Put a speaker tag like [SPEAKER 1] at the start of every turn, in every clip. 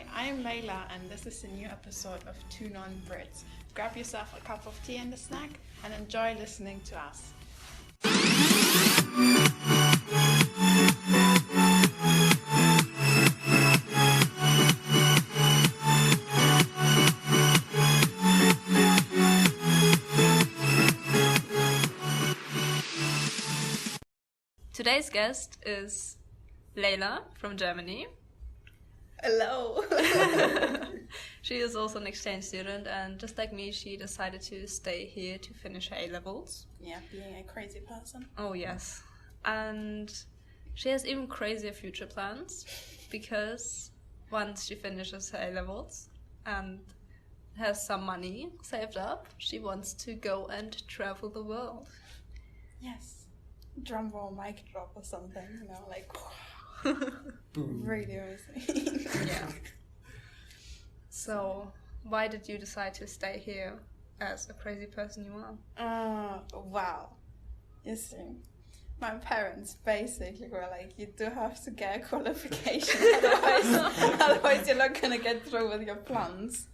[SPEAKER 1] Hi, I'm Leyla and this is a new episode of Two Non-Brits. Grab yourself a cup of tea and a snack and enjoy listening to us.
[SPEAKER 2] Today's guest is Leyla from Germany.
[SPEAKER 1] Hello!
[SPEAKER 2] She is also an exchange student, and just like me, she decided to stay here to finish her A-levels.
[SPEAKER 1] Yeah, being a crazy person.
[SPEAKER 2] Oh yes. And she has even crazier future plans, because once she finishes her A-levels and has some money saved up, she wants to go and travel the world.
[SPEAKER 1] Yes. Drum roll, mic drop or something, you know, like... Really amazing.
[SPEAKER 2] Yeah. So, why did you decide to stay here as a crazy person you are?
[SPEAKER 1] Wow. You see, my parents basically were like, you do have to get a qualification, otherwise you're not going to get through with your plans.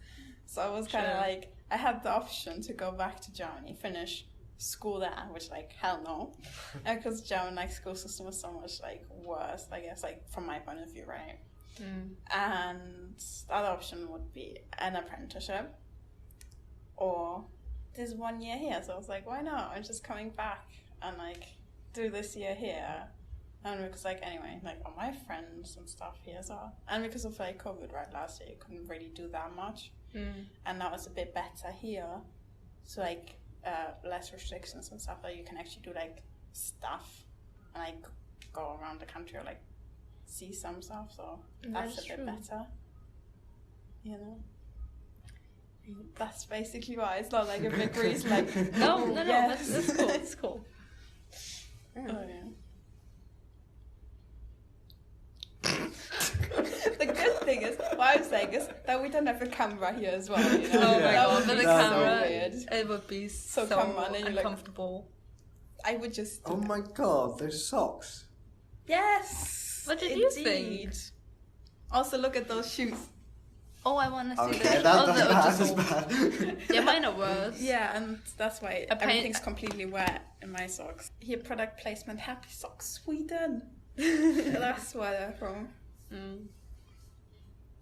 [SPEAKER 1] So I was kind of like, I had the option to go back to Germany, finish school there, which like hell no, because German like school system was so much like worse, I guess, like from my point of view, right? And the other option would be an apprenticeship or this 1 year here. So I was like, why not? I'm just coming back and like do this year here, and because like anyway, like all my friends and stuff here as well, and because of like COVID right last year, you couldn't really do that much, and that was a bit better here, so like less restrictions and stuff, that you can actually do like stuff and like go around the country or like see some stuff, so that's a bit better, you know. That's basically why. It's not like a big reason like
[SPEAKER 2] no, yes. that's cool, it's cool.
[SPEAKER 1] Oh yeah. The good thing is, what I'm saying is that we don't have a camera here as well, you know?
[SPEAKER 2] Oh my god, with a camera,
[SPEAKER 1] so weird.
[SPEAKER 2] It would be so uncomfortable.
[SPEAKER 1] I would just...
[SPEAKER 3] Oh my god, those socks.
[SPEAKER 1] Yes!
[SPEAKER 2] What did you think?
[SPEAKER 1] Also, look at those shoes.
[SPEAKER 2] Oh, I want to see
[SPEAKER 3] okay,
[SPEAKER 2] that's
[SPEAKER 3] bad.
[SPEAKER 2] Yeah, mine are worse.
[SPEAKER 1] Yeah, and that's why everything's completely wet in my socks. Here, product placement, Happy Socks Sweden. That's where they're from.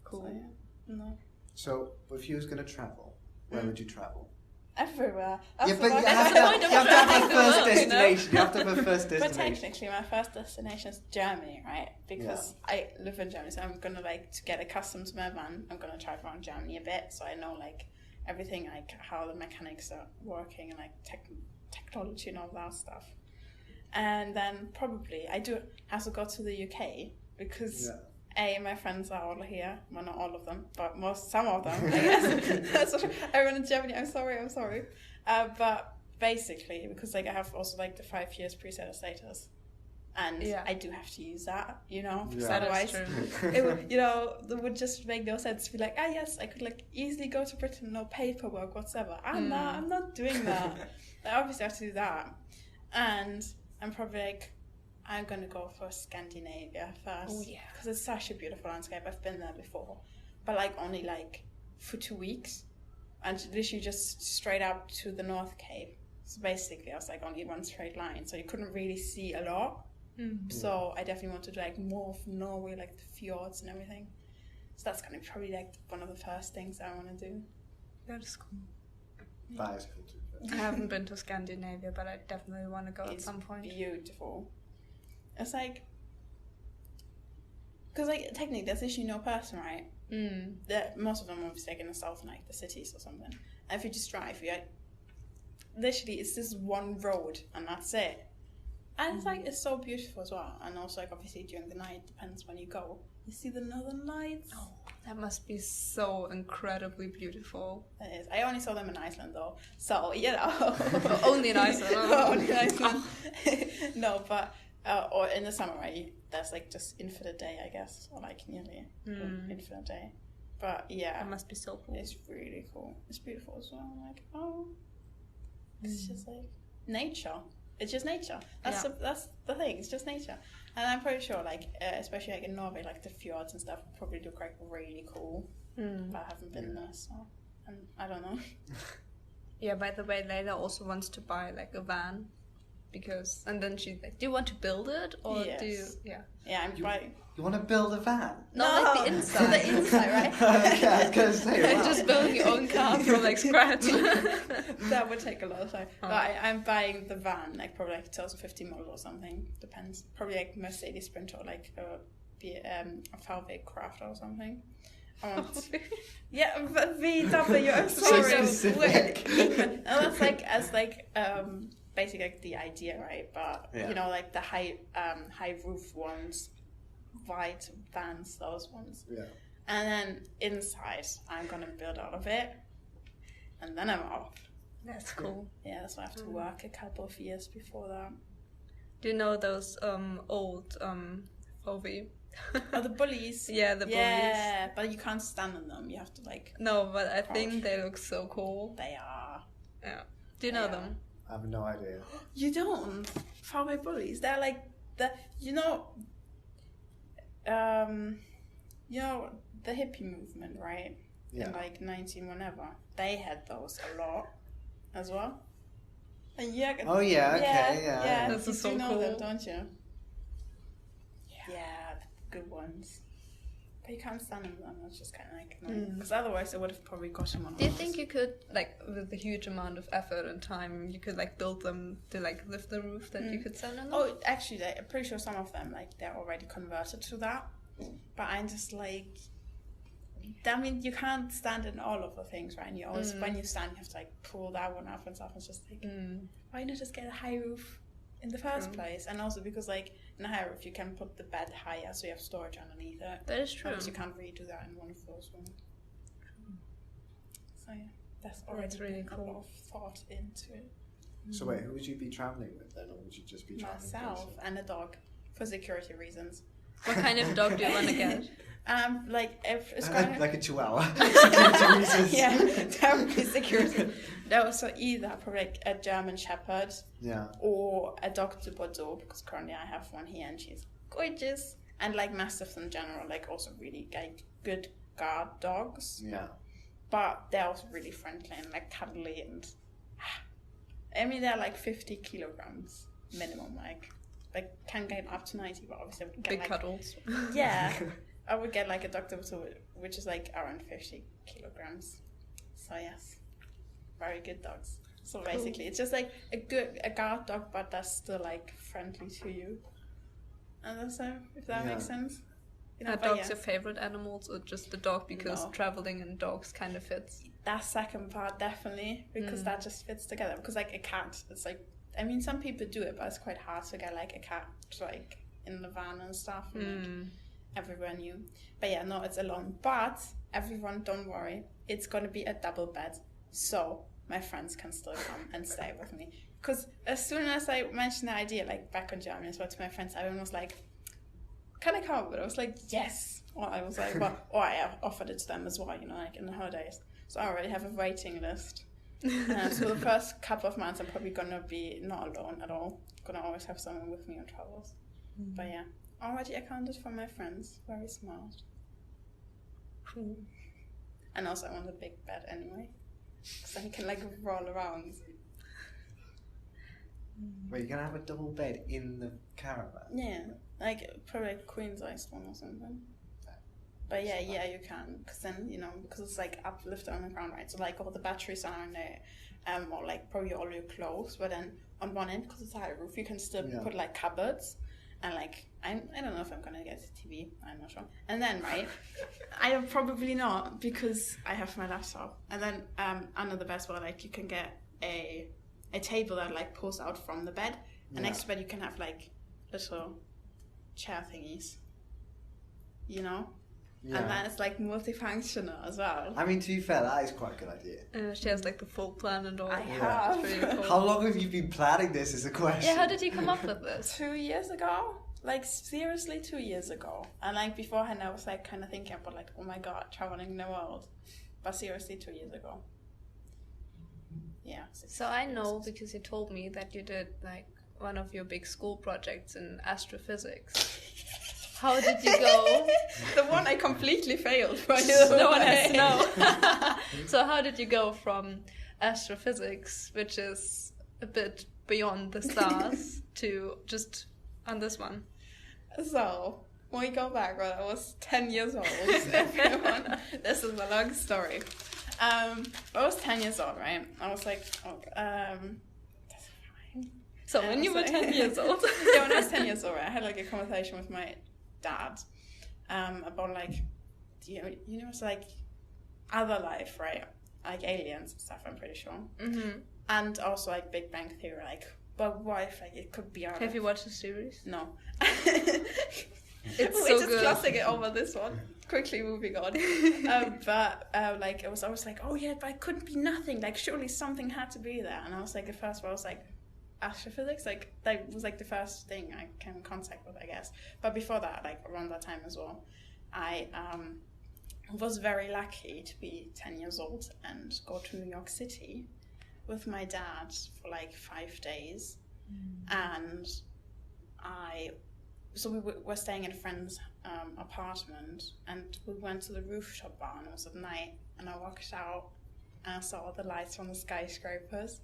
[SPEAKER 2] Cool.
[SPEAKER 1] So, yeah. No.
[SPEAKER 3] So, if you was going to travel, where would you travel?
[SPEAKER 1] Everywhere.
[SPEAKER 3] Yeah, but you have to have a first destination. You have to have a first destination.
[SPEAKER 1] But technically, my first destination is Germany, right? Because I live in Germany, so I'm gonna like to get accustomed to my van. I'm gonna drive around Germany a bit, so I know like everything, like how the mechanics are working and like technology and all that stuff. And then probably I do have to go to the UK because. Yeah. My friends are all here. Well, not all of them, but some of them, I guess. That's what everyone in Germany, I'm sorry. But basically, because like I have also like the 5 years pre-settled status, and I do have to use that, you know, because otherwise it would, you know, it would just make no sense to be like, yes, I could like easily go to Britain, no paperwork whatsoever. I'm not doing that. I obviously have to do that, and I'm probably like, I'm going to go for Scandinavia first.
[SPEAKER 2] Oh, yeah.
[SPEAKER 1] Because it's such a beautiful landscape. I've been there before. But, like, only, like, for 2 weeks. And literally just straight up to the North Cape. So, basically, I was, like, only one straight line. So, you couldn't really see a lot. So, I definitely wanted, like, more of Norway, like, the fjords and everything. So, that's going to be probably, like, one of the first things I want to do.
[SPEAKER 2] That is cool.
[SPEAKER 3] That is cool, too.
[SPEAKER 2] I haven't been to Scandinavia, but I definitely want to go at some point.
[SPEAKER 1] It's beautiful. It's like, because like technically there's actually no person, right? Most of them are obviously like in the south, in like the cities or something. And if you just drive, literally it's this one road and that's it. And it's like it's so beautiful as well. And also like obviously during the night, depends when you go, you see the northern lights.
[SPEAKER 2] Oh, that must be so incredibly beautiful.
[SPEAKER 1] It is. I only saw them in Iceland though, so you know.
[SPEAKER 2] Only in Iceland.
[SPEAKER 1] Only in Iceland. No, but. Or in the summer, right? There's like just infinite day, I guess, or like nearly infinite day. But yeah,
[SPEAKER 2] that must be so cool.
[SPEAKER 1] It's really cool. It's beautiful as well. Like it's just like nature. it's just nature. That's the thing. It's just nature, and I'm pretty sure, like especially like in Norway, like the fjords and stuff probably look like really cool. But I haven't been there, so and I don't know.
[SPEAKER 2] Yeah. By the way, Leyla also wants to buy like a van, because and then she's like, "Do you want to build it or do you?" Yeah.
[SPEAKER 1] Yeah, I'm buying.
[SPEAKER 3] You want to build a van?
[SPEAKER 2] No, like the inside.
[SPEAKER 1] The inside, right?
[SPEAKER 3] Okay, I was going to say, wow.
[SPEAKER 2] Just building your own car from like scratch.
[SPEAKER 1] That would take a lot of time. But I'm buying the van, like probably like 2015 model or something. Depends. Probably like Mercedes Sprinter or like a VW Crafter or something. I want yeah, VW. I'm sorry.
[SPEAKER 3] So specific.
[SPEAKER 1] And that's like basically like the idea, right? But you know, like the high roof ones, white vans, those ones.
[SPEAKER 3] Yeah.
[SPEAKER 1] And then inside, I'm gonna build out of it, and then I'm off.
[SPEAKER 2] That's cool.
[SPEAKER 1] Yeah, so I have to work a couple of years before that.
[SPEAKER 2] Do you know those old VW?
[SPEAKER 1] Oh, the bullies.
[SPEAKER 2] Yeah, the bullies.
[SPEAKER 1] Yeah, but you can't stand on them. You have to like.
[SPEAKER 2] No, but I think they look so cool.
[SPEAKER 1] They are.
[SPEAKER 2] Yeah. Do you know them?
[SPEAKER 3] I have no idea.
[SPEAKER 1] You don't? VW bullies. They're like the the hippie movement, right?
[SPEAKER 3] Yeah.
[SPEAKER 1] In like 19 whenever. They had those a lot as well. And yeah.
[SPEAKER 3] Oh yeah, okay, yeah.
[SPEAKER 1] Yeah,
[SPEAKER 2] This
[SPEAKER 1] you
[SPEAKER 2] is so
[SPEAKER 1] do know
[SPEAKER 2] cool.
[SPEAKER 1] them, don't you? Yeah, good ones. But you can't stand on them. That's just kind of like annoying. Because otherwise, I would have probably gotten one.
[SPEAKER 2] Do you think you could, like, with a huge amount of effort and time, you could like build them to like lift the roof that you could stand on them?
[SPEAKER 1] Oh, actually, I'm pretty sure some of them like they're already converted to that. But I'm just like, I mean, you can't stand in all of the things, right? And you always, when you stand, you have to like pull that one up and stuff. It's just like, why not just get a high roof in the first place? And also because like in a high roof, you can put the bed higher, so you have storage underneath it.
[SPEAKER 2] That is true.
[SPEAKER 1] Because you can't really do that in one of those ones. So yeah, that's already
[SPEAKER 2] really
[SPEAKER 1] been
[SPEAKER 2] cool.
[SPEAKER 1] a lot of thought into it.
[SPEAKER 3] So wait, who would you be travelling with then, or would you just be travelling?
[SPEAKER 1] Myself and a dog, for security reasons.
[SPEAKER 2] What kind of dog do you want to get?
[SPEAKER 1] Like if it's kind of
[SPEAKER 3] like a chihuahua. Security reasons.
[SPEAKER 1] yeah, that would be security. That was so either probably like a German Shepherd,
[SPEAKER 3] Yeah.
[SPEAKER 1] or a Dr. Bordeaux, because currently I have one here and she's gorgeous, and like Mastiffs in general, like also really like good guard dogs.
[SPEAKER 3] Yeah.
[SPEAKER 1] But they're also really friendly and like cuddly, and I mean they're like 50 kilograms minimum, like can get up to 90, but obviously I would get
[SPEAKER 2] Big
[SPEAKER 1] like
[SPEAKER 2] cuddles.
[SPEAKER 1] yeah, I would get like a Dr. Bordeaux, which is like around 50 kilograms. So yes, very good dogs. So basically, it's just like a guard dog, but that's still like friendly to you. And that's if that makes sense. You know,
[SPEAKER 2] Are
[SPEAKER 1] but
[SPEAKER 2] dogs your favorite animals, or just the dog because
[SPEAKER 1] No.
[SPEAKER 2] traveling in dogs kind of fits?
[SPEAKER 1] that second part definitely, because that just fits together. Because like a cat, it's like, I mean, some people do it, but it's quite hard to get like a cat like in the van and stuff, and like, everywhere new. But yeah, no, it's alone. But everyone, don't worry, it's gonna be a double bed, so my friends can still come and stay with me. Because as soon as I mentioned the idea, like back in Germany as well, to my friends, everyone was like, "Can I come?" But I was like, "Yes." Or I was like, "Well," or I offered it to them as well, you know, like in the holidays. So I already have a waiting list. So the first couple of months, I'm probably gonna be not alone at all. Gonna always have someone with me on travels. But yeah, already accounted for my friends. Very smart.
[SPEAKER 2] Cool.
[SPEAKER 1] And also, I want a big bed anyway, so I can like roll around.
[SPEAKER 3] Wait, you're gonna have a double bed in the caravan?
[SPEAKER 1] Yeah, like probably a queen sized one or something. But yeah, you can, because then, you know, because it's like uplifted on the ground, right? So like all the batteries are in there, or like probably all your clothes. But then on one end, because it's a high roof, you can still put like cupboards, and like I don't know if I'm gonna get a TV. I'm not sure. And then I probably not, because I have my laptop. And then under the bed, well, like you can get a table that like pulls out from the bed, and next to bed you can have like little chair thingies, you know.
[SPEAKER 3] Yeah.
[SPEAKER 1] And then it's like multifunctional as well.
[SPEAKER 3] I mean, to be fair, that is quite a good idea.
[SPEAKER 2] She has like the full plan and all.
[SPEAKER 1] I
[SPEAKER 2] Yeah.
[SPEAKER 1] have.
[SPEAKER 2] It's really cool.
[SPEAKER 3] How long have you been planning this is a question?
[SPEAKER 2] Yeah, how did you come up with this?
[SPEAKER 1] 2 years ago, like seriously 2 years ago. And like beforehand I was like kind of thinking about like, oh my god, traveling the world. But seriously 2 years ago. Yeah.
[SPEAKER 2] So I know, because you told me that you did like one of your big school projects in astrophysics. How did you go?
[SPEAKER 1] The one I completely failed for you.
[SPEAKER 2] No one has to know. So how did you go from astrophysics, which is a bit beyond the stars, to just on this one?
[SPEAKER 1] So, when we go back, well, I was 10 years old, everyone. This is a long story. I was 10 years old, right? I was like,
[SPEAKER 2] So when you were 10 years old?
[SPEAKER 1] Yeah, when I was 10 years old, I had like a conversation with my dad about like, it's like other life, right? Like aliens and stuff, I'm pretty sure.
[SPEAKER 2] Mm-hmm.
[SPEAKER 1] And also like Big Bang Theory, like, but what if like it could be our
[SPEAKER 2] Have you watched the series?
[SPEAKER 1] No.
[SPEAKER 2] It's
[SPEAKER 1] We're
[SPEAKER 2] so
[SPEAKER 1] just
[SPEAKER 2] good.
[SPEAKER 1] glossing it over this one. Quickly moving on. But like it was always like, oh yeah, but it couldn't be nothing. Like surely something had to be there. And I was like, at first I was like, astrophysics, like that was like the first thing I came in contact with, I guess. But before that, like around that time as well, I was very lucky to be 10 years old and go to New York City with my dad for like 5 days. And so we were staying in a friend's apartment, and we went to the rooftop bar, and it was at night, and I walked out and I saw all the lights from the skyscrapers,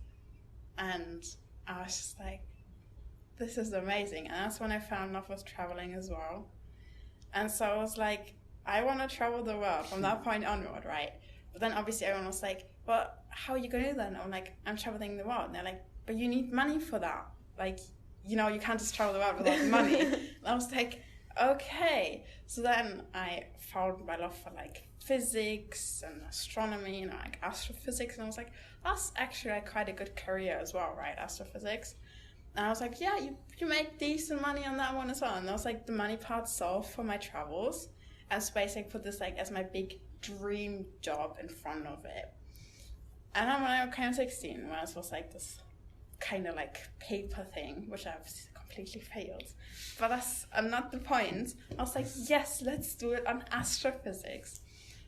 [SPEAKER 1] and I was just like, this is amazing. And that's when I found love with traveling as well. And so I was like, I want to travel the world from that point onward, right? But then obviously everyone was like, but how are you going to do that? And I'm like, I'm traveling the world. And they're like, but you need money for that. Like, you can't just travel the world without money. And I was like, okay. So then I found my love for like physics and astronomy and like astrophysics. And I was like, that's actually like quite a good career as well, right? Astrophysics. And I was like, yeah, you make decent money on that one as well. And that was like the money part solved for my travels. And so basically put this like as my big dream job in front of it. And then when I came 16, when it was like this kind of like paper thing, which I've completely failed. But that's not the point. I was like, yes, let's do it on astrophysics.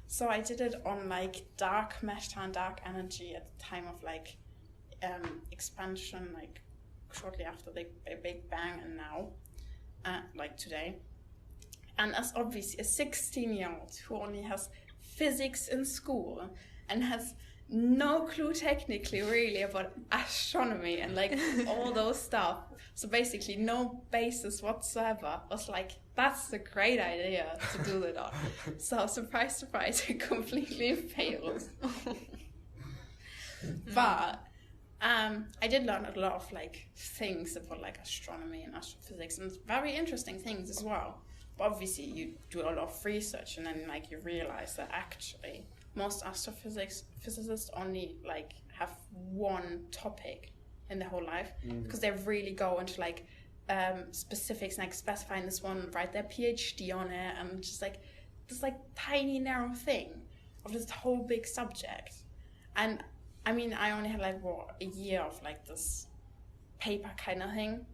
[SPEAKER 1] So I did it on like dark matter and dark energy at the time of like expansion, like shortly after the Big Bang and now, like today. And as obviously a 16-year-old who only has physics in school and has no clue technically really about astronomy and like all those stuff, so basically no basis whatsoever, was like, that's a great idea to do it on. So surprise, surprise, I completely failed. But I did learn a lot of like things about like astronomy and astrophysics, and very interesting things as well. But obviously you do a lot of research, and then like you realize that actually most astrophysicists only like have one topic in their whole life, because they really go into like specifics, like specifying this one, write their PhD on it, and just like this like tiny narrow thing of this whole big subject. And I mean, I only had like a year of like this paper kind of thing,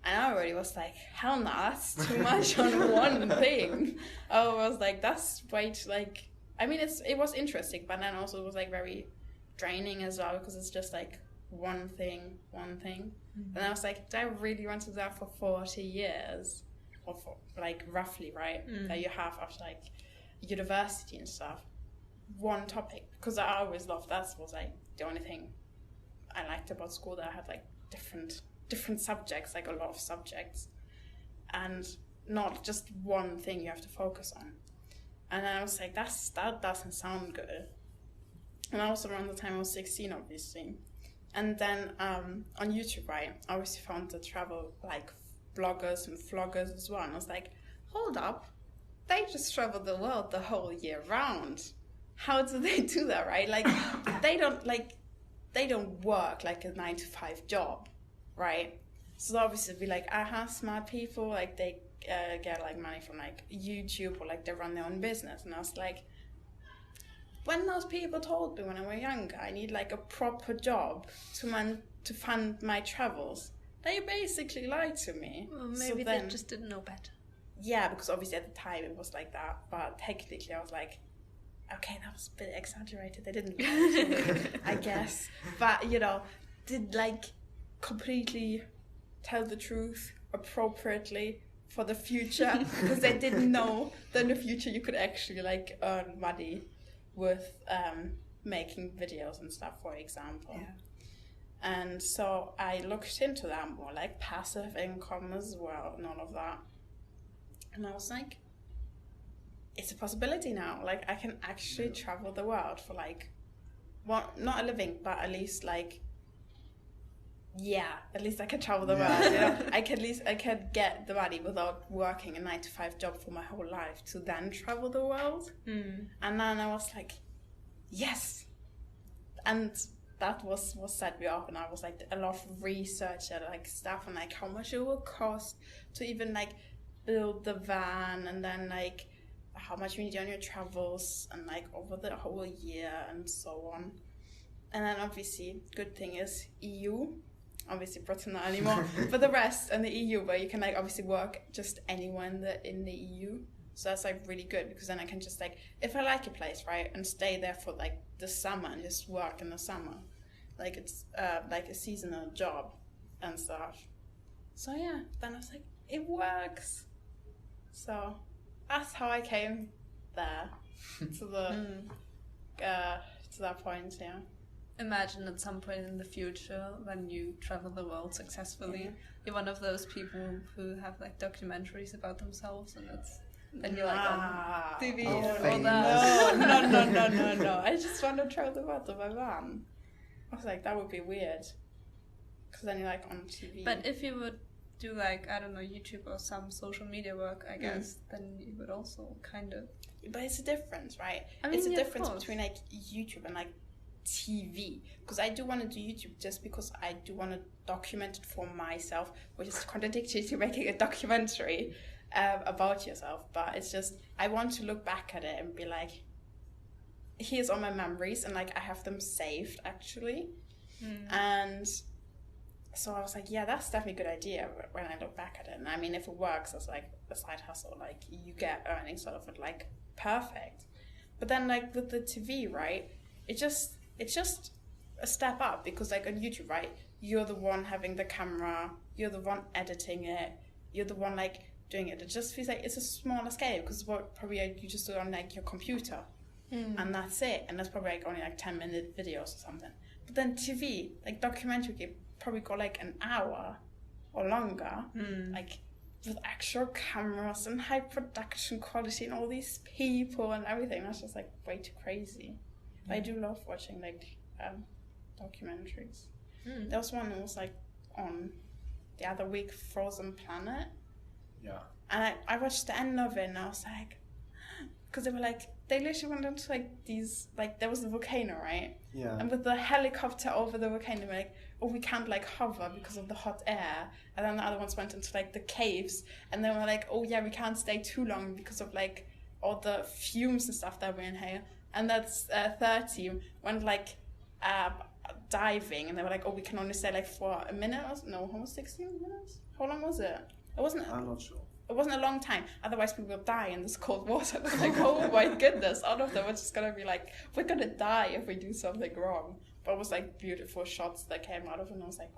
[SPEAKER 1] and I already was like, hell no, that's too much on one thing. I was like, that's way too like, I mean, it was interesting, but then also it was like very draining as well, because it's just like one thing. And I was like, do I really want to do that for 40 years? Or for like roughly, right? That you have after like university and stuff. One topic. Because I always loved that. Was like the only thing I liked about school, that I had like different subjects, like a lot of subjects. And not just one thing you have to focus on. And I was like, that doesn't sound good. And also around the time I was 16, obviously. And then on YouTube, right, I obviously found the travel like bloggers and vloggers as well. And I was like, hold up, they just travel the world the whole year round. How do they do that, right? Like they don't work like a 9-to-5 job, right? So obviously be like, smart people, like they get like money from like YouTube, or like they run their own business. And I was like, when those people told me when I was younger I need like a proper job to fund my travels, they basically lied to me.
[SPEAKER 2] Well, maybe they just didn't know better. Yeah,
[SPEAKER 1] because obviously at the time it was like that, but technically I was like, okay, that was a bit exaggerated. They didn't lie to me, I guess. But did like completely tell the truth appropriately for the future, because they didn't know that in the future you could actually like earn money with making videos and stuff, for example.
[SPEAKER 3] Yeah.
[SPEAKER 1] And so I looked into that more, like passive income as well and all of that. And I was like, it's a possibility now. Like I can actually travel the world for like, well, not a living, but at least like, at least I can travel the world. You know, I could get the money without working a 9-to-5 job for my whole life to then travel the world. And then I was like, yes. And that was what set me off, and I was like a lot of research and like stuff and like how much it will cost to even like build the van, and then like how much you need on your travels and like over the whole year and so on. And then obviously good thing is EU, obviously Britain not anymore, but the rest and the EU, where you can like obviously work just anywhere in the EU. So that's like really good, because then I can just like, if I like a place, right, and stay there for like the summer and just work in the summer, like it's like a seasonal job and stuff. So yeah, then I was like, it works. So that's how I came there to the to that point. Yeah.
[SPEAKER 2] Imagine at some point in the future when you travel the world successfully, you're one of those people who have like documentaries about themselves, and it's. Then you're like on TV and all that.
[SPEAKER 1] No. I just want to travel the world in my van. I was like, that would be weird. Because then you're like on TV.
[SPEAKER 2] But if you would do like, I don't know, YouTube or some social media work, I guess, then you would also kind of...
[SPEAKER 1] But it's a difference, right?
[SPEAKER 2] I mean,
[SPEAKER 1] it's a
[SPEAKER 2] yeah,
[SPEAKER 1] difference between like YouTube and like TV. Because I do want to do YouTube just because I do want to document it for myself, which is contradictory to making a documentary about yourself. But it's just, I want to look back at it and be like, here's all my memories, and like I have them saved actually. And so I was like, yeah, that's definitely a good idea when I look back at it. And I mean, if it works as like a side hustle, like you get earnings out of it, like perfect. But then like with the TV, right, it's just a step up, because like on YouTube, right, you're the one having the camera, you're the one editing it, you're the one like doing it. It just feels like it's a smaller scale, because what probably you just do it on like your computer. And that's it, and that's probably like only like 10-minute videos or something. But then TV, like documentary, can probably go like an hour or longer, like with actual cameras and high production quality and all these people and everything. That's just like way too crazy. But I do love watching like documentaries. There was one that was like on the other week, Frozen Planet.
[SPEAKER 3] Yeah.
[SPEAKER 1] And I watched the end of it, and I was like, because they were like, they literally went into like these, like there was a volcano, right?
[SPEAKER 3] Yeah.
[SPEAKER 1] And with the helicopter over the volcano, they were like, oh, we can't like hover because of the hot air. And then the other ones went into like the caves, and they were like, oh yeah, we can't stay too long because of like all the fumes and stuff that we inhale. And that's third team went like diving, and they were like, oh, we can only stay like for a minute or no, almost 16 minutes. How long was it?
[SPEAKER 3] I'm not sure.
[SPEAKER 1] It wasn't a long time, otherwise people will die in this cold water. It's like, oh my goodness, all of them are just gonna be like, we're gonna die if we do something wrong. But it was like beautiful shots that came out of it, and I was like,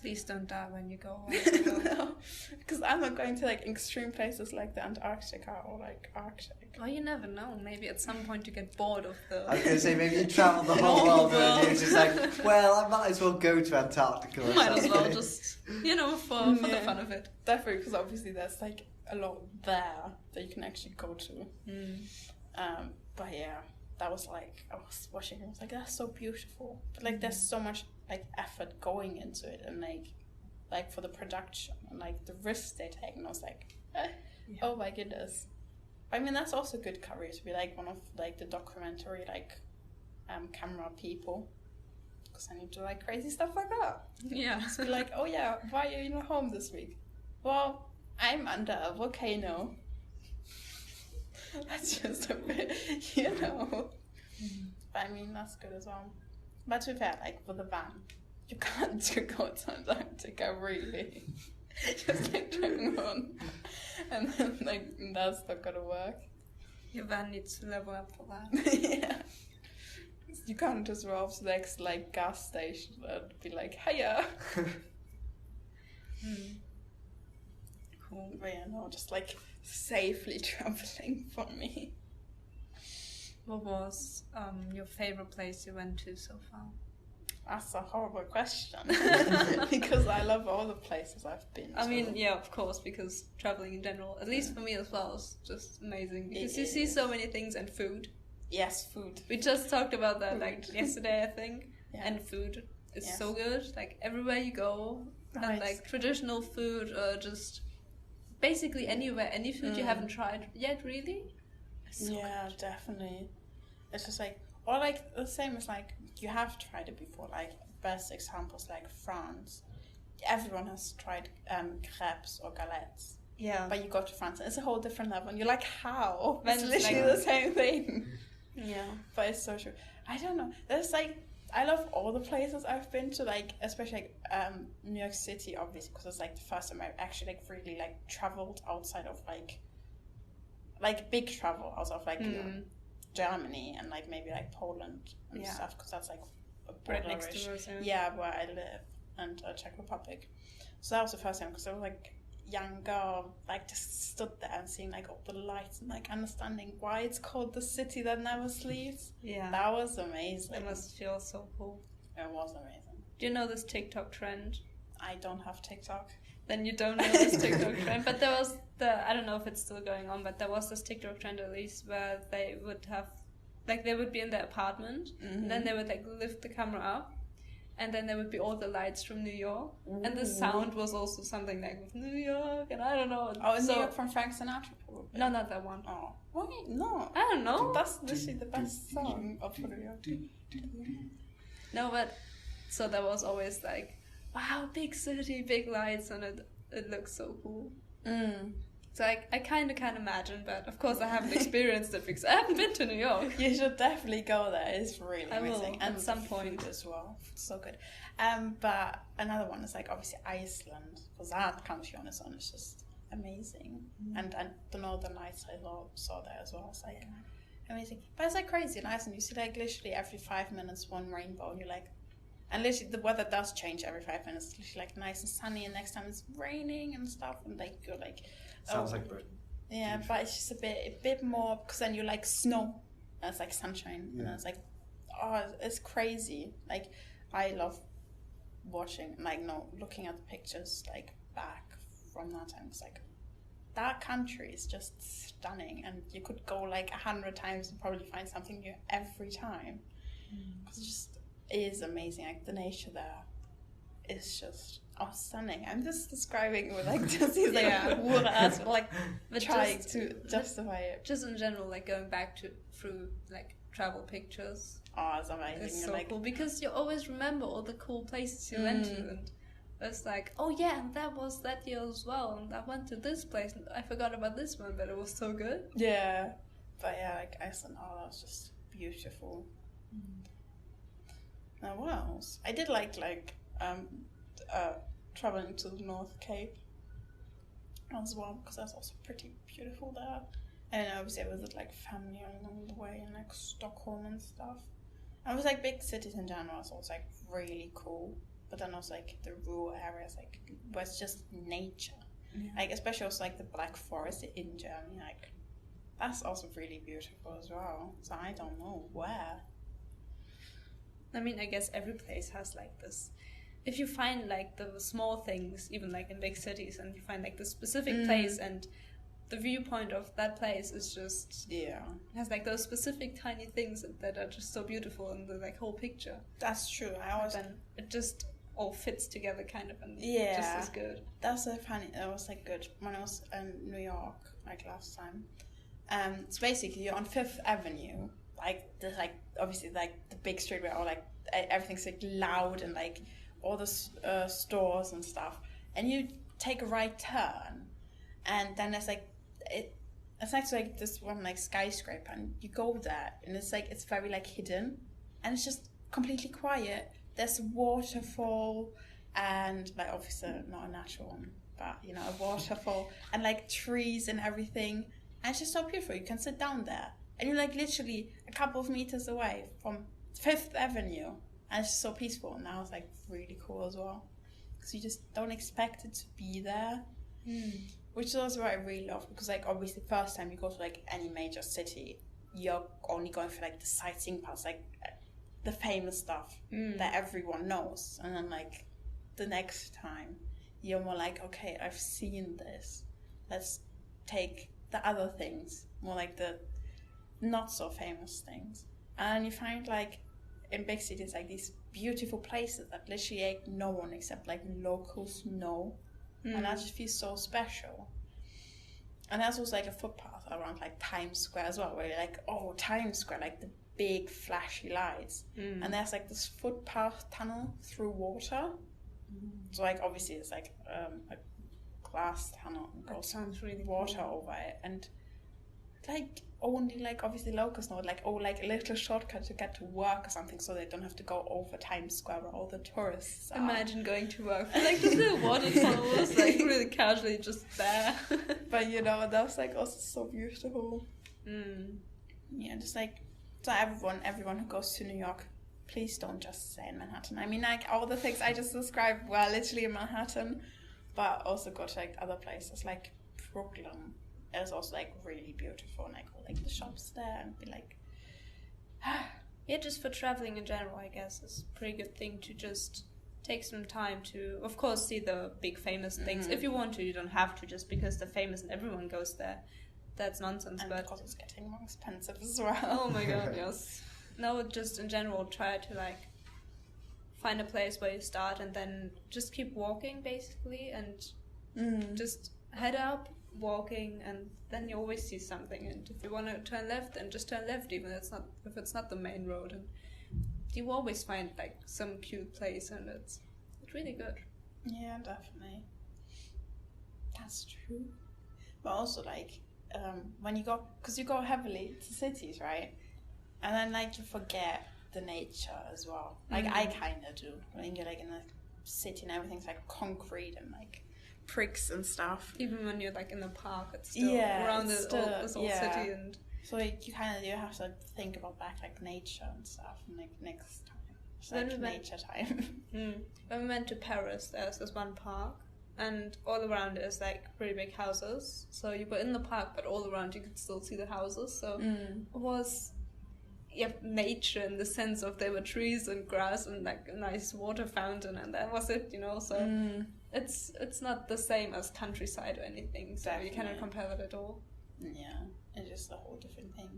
[SPEAKER 2] Please don't die when you go away.
[SPEAKER 1] no, because I'm not going to like extreme places like the Antarctica or like Arctic.
[SPEAKER 2] Well, you never know. Maybe at some point you get bored of the...
[SPEAKER 3] I was going to say, maybe you travel the whole world and you're just like, well, I might as well go to Antarctica or
[SPEAKER 2] Might as
[SPEAKER 3] something.
[SPEAKER 2] well just, you know, for the fun of it.
[SPEAKER 1] Definitely, because obviously there's like a lot there that you can actually go to. But yeah, that was like, I was watching it, I was like, that's so beautiful. But like there's so much like effort going into it, and like for the production and like the risks they take, and I was like, oh my goodness. I mean, that's also good career to be like one of like the documentary like camera people, because I need to like crazy stuff like that.
[SPEAKER 2] Yeah.
[SPEAKER 1] Just be like, oh yeah, why are you not home this week? Well, I'm under a volcano. That's just a bit, you know. But I mean, that's good as well. But to be fair, like with the van, you can't go to Antarctica really. Just like driving on, and then like that's not gonna work.
[SPEAKER 2] Your van needs to level up for that.
[SPEAKER 1] Yeah. You can't just roll up to the next like gas station and be like, hiya.
[SPEAKER 2] Cool.
[SPEAKER 1] But yeah, no, just like safely traveling for me.
[SPEAKER 2] What was your favorite place you went to so far?
[SPEAKER 1] That's a horrible question because I love all the places I've been to.
[SPEAKER 2] I mean, yeah, of course, because traveling in general, at least for me as well, is just amazing because you see so many things and food.
[SPEAKER 1] Yes, food.
[SPEAKER 2] We just talked about that like yesterday, I think.
[SPEAKER 1] Yeah.
[SPEAKER 2] And food is so good. Like everywhere you go,
[SPEAKER 1] Right.
[SPEAKER 2] and like traditional food or just basically anywhere, any food you haven't tried yet, really. It's so good.
[SPEAKER 1] Definitely. It's just like, or like the same as like you have tried it before. Like best examples like France. Everyone has tried crepes or galettes.
[SPEAKER 2] Yeah.
[SPEAKER 1] But you go to France and it's a whole different level. And you're like, how?
[SPEAKER 2] When
[SPEAKER 1] It's
[SPEAKER 2] it's
[SPEAKER 1] literally
[SPEAKER 2] like-
[SPEAKER 1] the same thing.
[SPEAKER 2] Yeah.
[SPEAKER 1] But it's so true. I don't know. There's like, I love all the places I've been to, like especially like New York City, obviously, because it's like the first time I actually like really like traveled outside of like big travel outside of like you know, Germany and like maybe like Poland and stuff, because that's like a
[SPEAKER 2] Right next
[SPEAKER 1] borderish-
[SPEAKER 2] to us.
[SPEAKER 1] yeah, where I live, and Czech Republic. So that was the first time because I was like young girl, like just stood there and seeing like all the lights and like understanding why it's called the city that never sleeps.
[SPEAKER 2] Yeah.
[SPEAKER 1] That was amazing.
[SPEAKER 2] It must feel so cool.
[SPEAKER 1] It was amazing.
[SPEAKER 2] Do you know this TikTok trend?
[SPEAKER 1] I don't have TikTok.
[SPEAKER 2] Then you don't know this TikTok trend. But there was I don't know if it's still going on, but there was this TikTok trend at least where they would have, like they would be in their apartment and then they would like lift the camera up and then there would be all the lights from New York. And the sound was also something like with New York and I don't know.
[SPEAKER 1] Oh, New York from Frank Sinatra, probably.
[SPEAKER 2] No, not that one.
[SPEAKER 1] Oh, wait, no.
[SPEAKER 2] I don't know.
[SPEAKER 1] That's literally the best song of New York.
[SPEAKER 2] No, but so there was always like, wow, big city, big lights, and it looks so cool. So I kind of can imagine, but of course I haven't experienced it because I haven't been to New York.
[SPEAKER 1] You should definitely go there. It's really
[SPEAKER 2] I will,
[SPEAKER 1] amazing.
[SPEAKER 2] at some
[SPEAKER 1] the
[SPEAKER 2] point.
[SPEAKER 1] food as well. It's so good. But another one is like obviously Iceland, because that country on its own is just amazing. And the Northern Lights I saw there as well. It's like amazing. But it's like crazy in Iceland. You see like literally every 5 minutes one rainbow, and you're like, and literally the weather does change every 5 minutes. It's literally like nice and sunny, and next time it's raining and stuff, and like you're like,
[SPEAKER 3] Sounds like Britain.
[SPEAKER 1] yeah, but it's just a bit more, because then you're like snow, and it's like sunshine, and it's like, oh, it's crazy. Like I love watching, like looking at the pictures like back from that time. It's like that country is just stunning, and you could go like 100 times and probably find something new every time. Because it just is amazing. Like the nature there is just stunning. I'm just describing it with like just these like words, like
[SPEAKER 2] But
[SPEAKER 1] trying
[SPEAKER 2] just-
[SPEAKER 1] to justify it.
[SPEAKER 2] Just in general, like going back through like travel pictures,
[SPEAKER 1] Oh, it's amazing.
[SPEAKER 2] it's
[SPEAKER 1] You're
[SPEAKER 2] so
[SPEAKER 1] like,
[SPEAKER 2] cool because you always remember all the cool places you went to, and it's like, oh yeah, and that was that year as well, and I went to this place, and I forgot about this one, but it was so good.
[SPEAKER 1] yeah, but yeah, like Iceland, that was just beautiful. Now what else? I did like traveling to the North Cape as well, because that's also pretty beautiful there. And obviously I visited like family along the way, and like Stockholm and stuff. And it was like big cities in general, so it's like really cool. But then also like the rural areas, like where it's just nature. Like especially also like the Black Forest in Germany, like that's also really beautiful as well. So I don't know where.
[SPEAKER 2] I mean, I guess every place has like this. If you find like the small things, even like in big cities, and you find like the specific place, and the viewpoint of that place is just has like those specific tiny things that are just so beautiful in the like whole picture.
[SPEAKER 1] That's true. I always
[SPEAKER 2] Then it just all fits together kind of, and
[SPEAKER 1] Yeah.
[SPEAKER 2] just as good.
[SPEAKER 1] That's so funny. That was like good when I was in New York, like last time. So basically, you're on Fifth Avenue, like there's like obviously like the big street where all like everything's like loud and like all the stores and stuff, and you take a right turn, and then there's like it's next to like this one like skyscraper, and you go there, and it's like it's very like hidden, and it's just completely quiet. There's a waterfall, and like obviously not a natural one, but you know, a waterfall, and like trees and everything, and it's just so beautiful. You can sit down there, and you're like literally a couple of meters away from Fifth Avenue, and it's just so peaceful. And that was like really cool as well. because you just don't expect it to be there. Which is also what I really love, because like obviously first time you go to like any major city, you're only going for like the sightseeing parts, like the famous stuff that everyone knows, and then like the next time you're more like, okay, I've seen this, let's take the other things, more like the not so famous things. And you find like in big cities like these beautiful places that literally like no one except like locals know, and that just feels so special. And there's also like a footpath around like Times Square as well, where you're like, oh, Times Square, like the big flashy lights, and there's like this footpath tunnel through water. So like obviously it's like a glass tunnel and
[SPEAKER 2] That
[SPEAKER 1] goes
[SPEAKER 2] sounds really
[SPEAKER 1] water
[SPEAKER 2] cool.
[SPEAKER 1] over it, and like only like obviously locals know it, like, oh, like a little shortcut to get to work or something, so they don't have to go over Times Square where all the tourists are.
[SPEAKER 2] Imagine going to work and like this little water tunnel was like really casually just there.
[SPEAKER 1] But you know, that was like also so beautiful. Yeah, just like, so everyone who goes to New York, please don't just stay in Manhattan. I mean, like all the things I just described were literally in Manhattan, but also go to like other places like Brooklyn. It's also like really beautiful, and like all like the shops there, and be like,
[SPEAKER 2] Yeah, just for traveling in general, I guess it's a pretty good thing to just take some time to, of course, see the big famous things. If you want to, you don't have to just because they're famous and everyone goes there. That's nonsense.
[SPEAKER 1] and
[SPEAKER 2] But
[SPEAKER 1] because it's getting more expensive as well.
[SPEAKER 2] oh my god, yes. No, just in general, try to like find a place where you start and then just keep walking basically, and just head up walking, and then you always see something. And if you want to turn left, then just turn left, even if it's not the main road, and you always find like some cute place, and it's really good.
[SPEAKER 1] Yeah, definitely. That's true. But also like when you go, because you go heavily to cities, right? And then like you forget the nature as well. Like I kind of do. When you're like in a city and everything's like concrete and like pricks and stuff.
[SPEAKER 2] Even when you're like in the park, it's still around this old city, and
[SPEAKER 1] so like, you have to think about back like nature and stuff, and like next time it's
[SPEAKER 2] Then
[SPEAKER 1] like
[SPEAKER 2] we went-
[SPEAKER 1] nature time.
[SPEAKER 2] When we went to Paris, there's this one park, and all around is like pretty big houses. So you were in the park, but all around you could still see the houses. So it was nature in the sense of there were trees and grass and like a nice water fountain, and that was it, you know. So it's not the same as countryside or anything. So you cannot
[SPEAKER 1] Definitely.
[SPEAKER 2] compare that at all.
[SPEAKER 1] Yeah, it's just a whole different thing.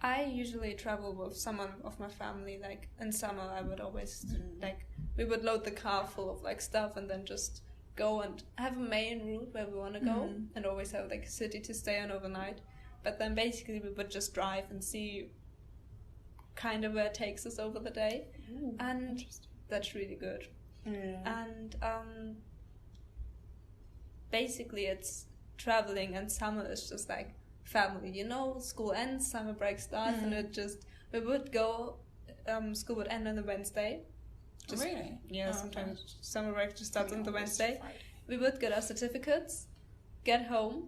[SPEAKER 2] I usually travel with someone of my family. Like in summer, I would always like we would load the car full of like stuff and then just go and have a main route where we want to go, and always have like a city to stay on overnight. But then basically we would just drive and see kind of where it takes us over the day, and that's really good. And basically it's traveling, and summer is just like family, you know. School ends, summer break starts, and it just we would go. School would end on the Wednesday. Just,
[SPEAKER 1] Really?
[SPEAKER 2] Yeah,
[SPEAKER 1] Oh,
[SPEAKER 2] sometimes
[SPEAKER 1] okay.
[SPEAKER 2] summer break just starts on the
[SPEAKER 1] Almost
[SPEAKER 2] Wednesday.
[SPEAKER 1] Friday.
[SPEAKER 2] We would get our certificates, get home,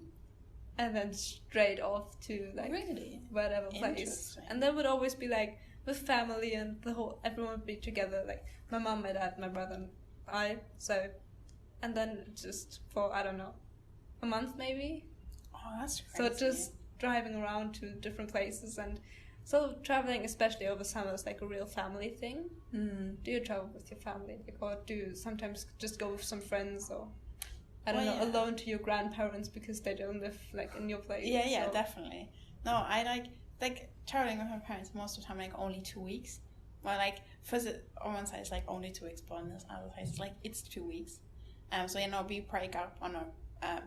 [SPEAKER 2] and then straight off to like
[SPEAKER 1] Really?
[SPEAKER 2] whatever place.
[SPEAKER 1] Interesting.
[SPEAKER 2] And there would always be like with family, and everyone would be together, like my mom, my dad, my brother, and I. So, and then just for I don't know, a month maybe.
[SPEAKER 1] Oh, that's
[SPEAKER 2] So
[SPEAKER 1] crazy.
[SPEAKER 2] just driving around to different places, and so traveling, especially over summer, is like a real family thing. Do you travel with your family, like, or do you sometimes just go with some friends, or I don't know, alone to your grandparents because they don't live like in your place?
[SPEAKER 1] Yeah,
[SPEAKER 2] so.
[SPEAKER 1] definitely. No, I like traveling with my parents most of the time, like only 2 weeks. Well, like on one side it's like only 2 weeks, but on this other side it's like it's 2 weeks. So you know, we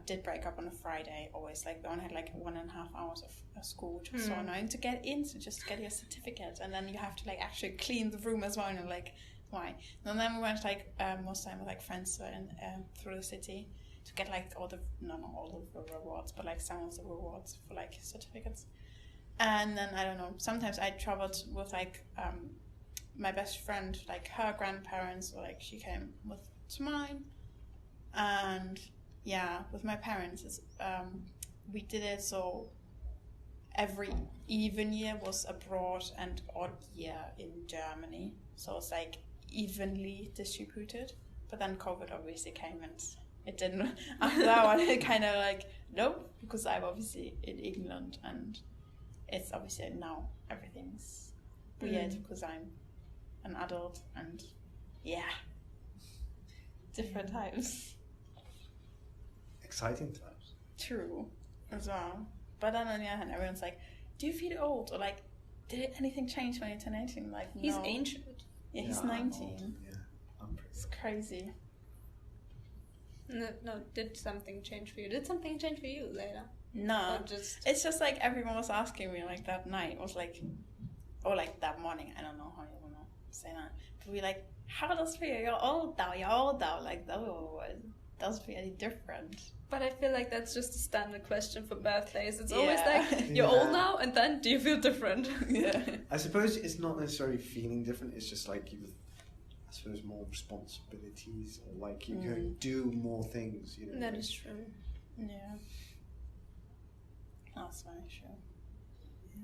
[SPEAKER 1] did break up on a Friday. Always like we only had like 1.5 hours of school, which was so annoying to get in. So just get your certificate, and then you have to like actually clean the room as well. And you're like, why? And then we went like most of the time with like friends through the city to get like not all of the rewards, but like some of the rewards for like certificates. And then I don't know, sometimes I traveled with like my best friend, like her grandparents, or like she came to mine. And yeah, with my parents, we did it so every even year was abroad and odd year in Germany. So it's like evenly distributed. But then COVID obviously came and it didn't. After that one, it kind of like, nope, because I'm obviously in England and it's obviously now everything's weird because I'm an adult and different times.
[SPEAKER 3] Exciting times.
[SPEAKER 1] True, as well. But then on the other hand, everyone's like, do you feel old? Or like, did anything change when you turn 18? Like, no.
[SPEAKER 2] He's ancient.
[SPEAKER 1] Yeah, he's
[SPEAKER 3] I'm
[SPEAKER 1] 19.
[SPEAKER 3] old. Yeah, I'm pretty
[SPEAKER 1] It's
[SPEAKER 3] old.
[SPEAKER 1] crazy.
[SPEAKER 2] No, did something change for you? Did something change for you, Leyla?
[SPEAKER 1] No.
[SPEAKER 2] Or just...
[SPEAKER 1] It's just like everyone was asking me like that night. It was like, or like that morning. I don't know how you want to say that. But we like, how does it feel? You're old now. Like, oh, it does feel any different.
[SPEAKER 2] But I feel like that's just a standard question for birthdays. It's always
[SPEAKER 1] Yeah.
[SPEAKER 2] like, you're old now, and then do you feel different?
[SPEAKER 1] Yeah.
[SPEAKER 3] I suppose it's not necessarily feeling different. It's just like you, I suppose, more responsibilities, or like you can do more things. You know.
[SPEAKER 2] That
[SPEAKER 3] like,
[SPEAKER 2] is true.
[SPEAKER 1] Yeah. That's very true.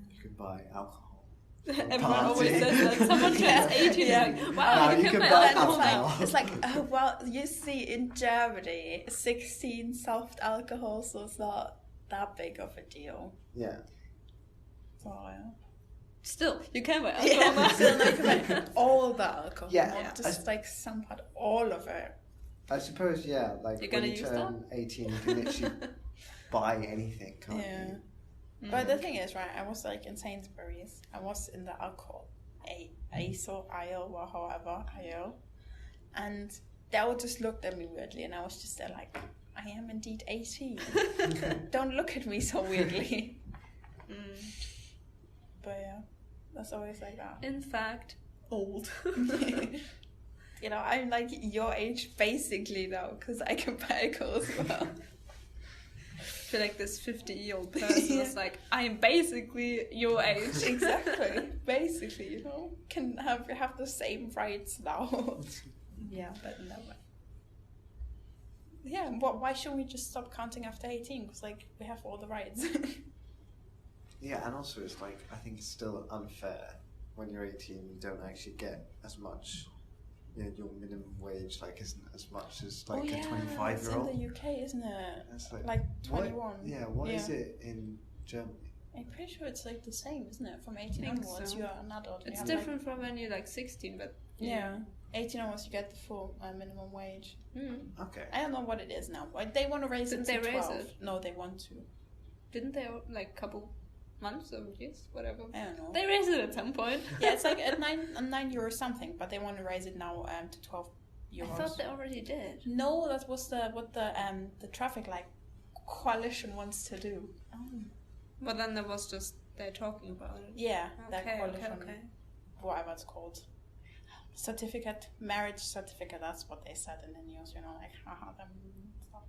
[SPEAKER 3] you could buy alcohol.
[SPEAKER 2] Everyone
[SPEAKER 3] Party.
[SPEAKER 2] always says that. Someone turns 18
[SPEAKER 1] Yeah.
[SPEAKER 2] and like,
[SPEAKER 3] Now
[SPEAKER 2] wow,
[SPEAKER 3] you
[SPEAKER 2] you
[SPEAKER 3] can
[SPEAKER 2] can buy
[SPEAKER 3] buy
[SPEAKER 2] alcohol
[SPEAKER 3] alcohol.
[SPEAKER 2] now.
[SPEAKER 1] It's like, oh, well, you see in Germany, 16 soft alcohols was not that big of a deal.
[SPEAKER 3] Yeah.
[SPEAKER 1] So, yeah.
[SPEAKER 2] Still, you can buy alcohol now.
[SPEAKER 1] Still like all the alcohol.
[SPEAKER 3] Yeah.
[SPEAKER 1] Not just like some part, all of it.
[SPEAKER 3] I suppose, yeah, like
[SPEAKER 2] You're
[SPEAKER 3] when
[SPEAKER 2] gonna
[SPEAKER 3] you
[SPEAKER 2] use
[SPEAKER 3] turn 18, you can literally buy anything, can't
[SPEAKER 1] Yeah.
[SPEAKER 3] you?
[SPEAKER 1] But the thing is, right, I was like in Sainsbury's, I was in the alcohol aisle or however aisle, and they all just looked at me weirdly, and I was just there like, I am indeed 18. Don't look at me so weirdly. But yeah, that's always like that.
[SPEAKER 2] In fact, old.
[SPEAKER 1] You know, I'm like your age basically now, because I can buy alcohol as well.
[SPEAKER 2] I feel like this 50-year-old person is like, I am basically your age.
[SPEAKER 1] Exactly. Basically, you know, can have the same rights now. Yeah, but never. Yeah, why shouldn't we just stop counting after 18? Because like we have all the rights.
[SPEAKER 3] Yeah, and also it's like, I think it's still unfair when you're 18, you don't actually get as much, you know, your minimum wage like isn't as much as like a 25-year-old.
[SPEAKER 1] It's in the UK, isn't it?
[SPEAKER 3] It's
[SPEAKER 1] Like 21.
[SPEAKER 3] What is it in Germany?
[SPEAKER 1] I'm pretty sure it's like the same, isn't it? From 18
[SPEAKER 2] think
[SPEAKER 1] onwards,
[SPEAKER 2] so.
[SPEAKER 1] you're an adult.
[SPEAKER 2] It's
[SPEAKER 1] You have,
[SPEAKER 2] different from when you're like 16, but
[SPEAKER 1] Yeah, 18 onwards you get the full minimum wage.
[SPEAKER 3] Okay.
[SPEAKER 1] I don't know what it is now. Like, they want to raise
[SPEAKER 2] Didn't
[SPEAKER 1] it to
[SPEAKER 2] they raise
[SPEAKER 1] 12.
[SPEAKER 2] it?
[SPEAKER 1] No, they want to.
[SPEAKER 2] Didn't they like couple months or years, whatever?
[SPEAKER 1] I don't know.
[SPEAKER 2] They raised it at some point.
[SPEAKER 1] Yeah, it's like at 9 euro something, but they want to raise it now to 12 euros.
[SPEAKER 2] I thought they already did.
[SPEAKER 1] No, that was what the traffic light coalition wants to do.
[SPEAKER 2] But then there was just they're talking about it.
[SPEAKER 1] Yeah, that
[SPEAKER 2] Okay,
[SPEAKER 1] coalition,
[SPEAKER 2] okay.
[SPEAKER 1] whatever it's called, marriage certificate. That's what they said in the news. You know, like haha, them stuff.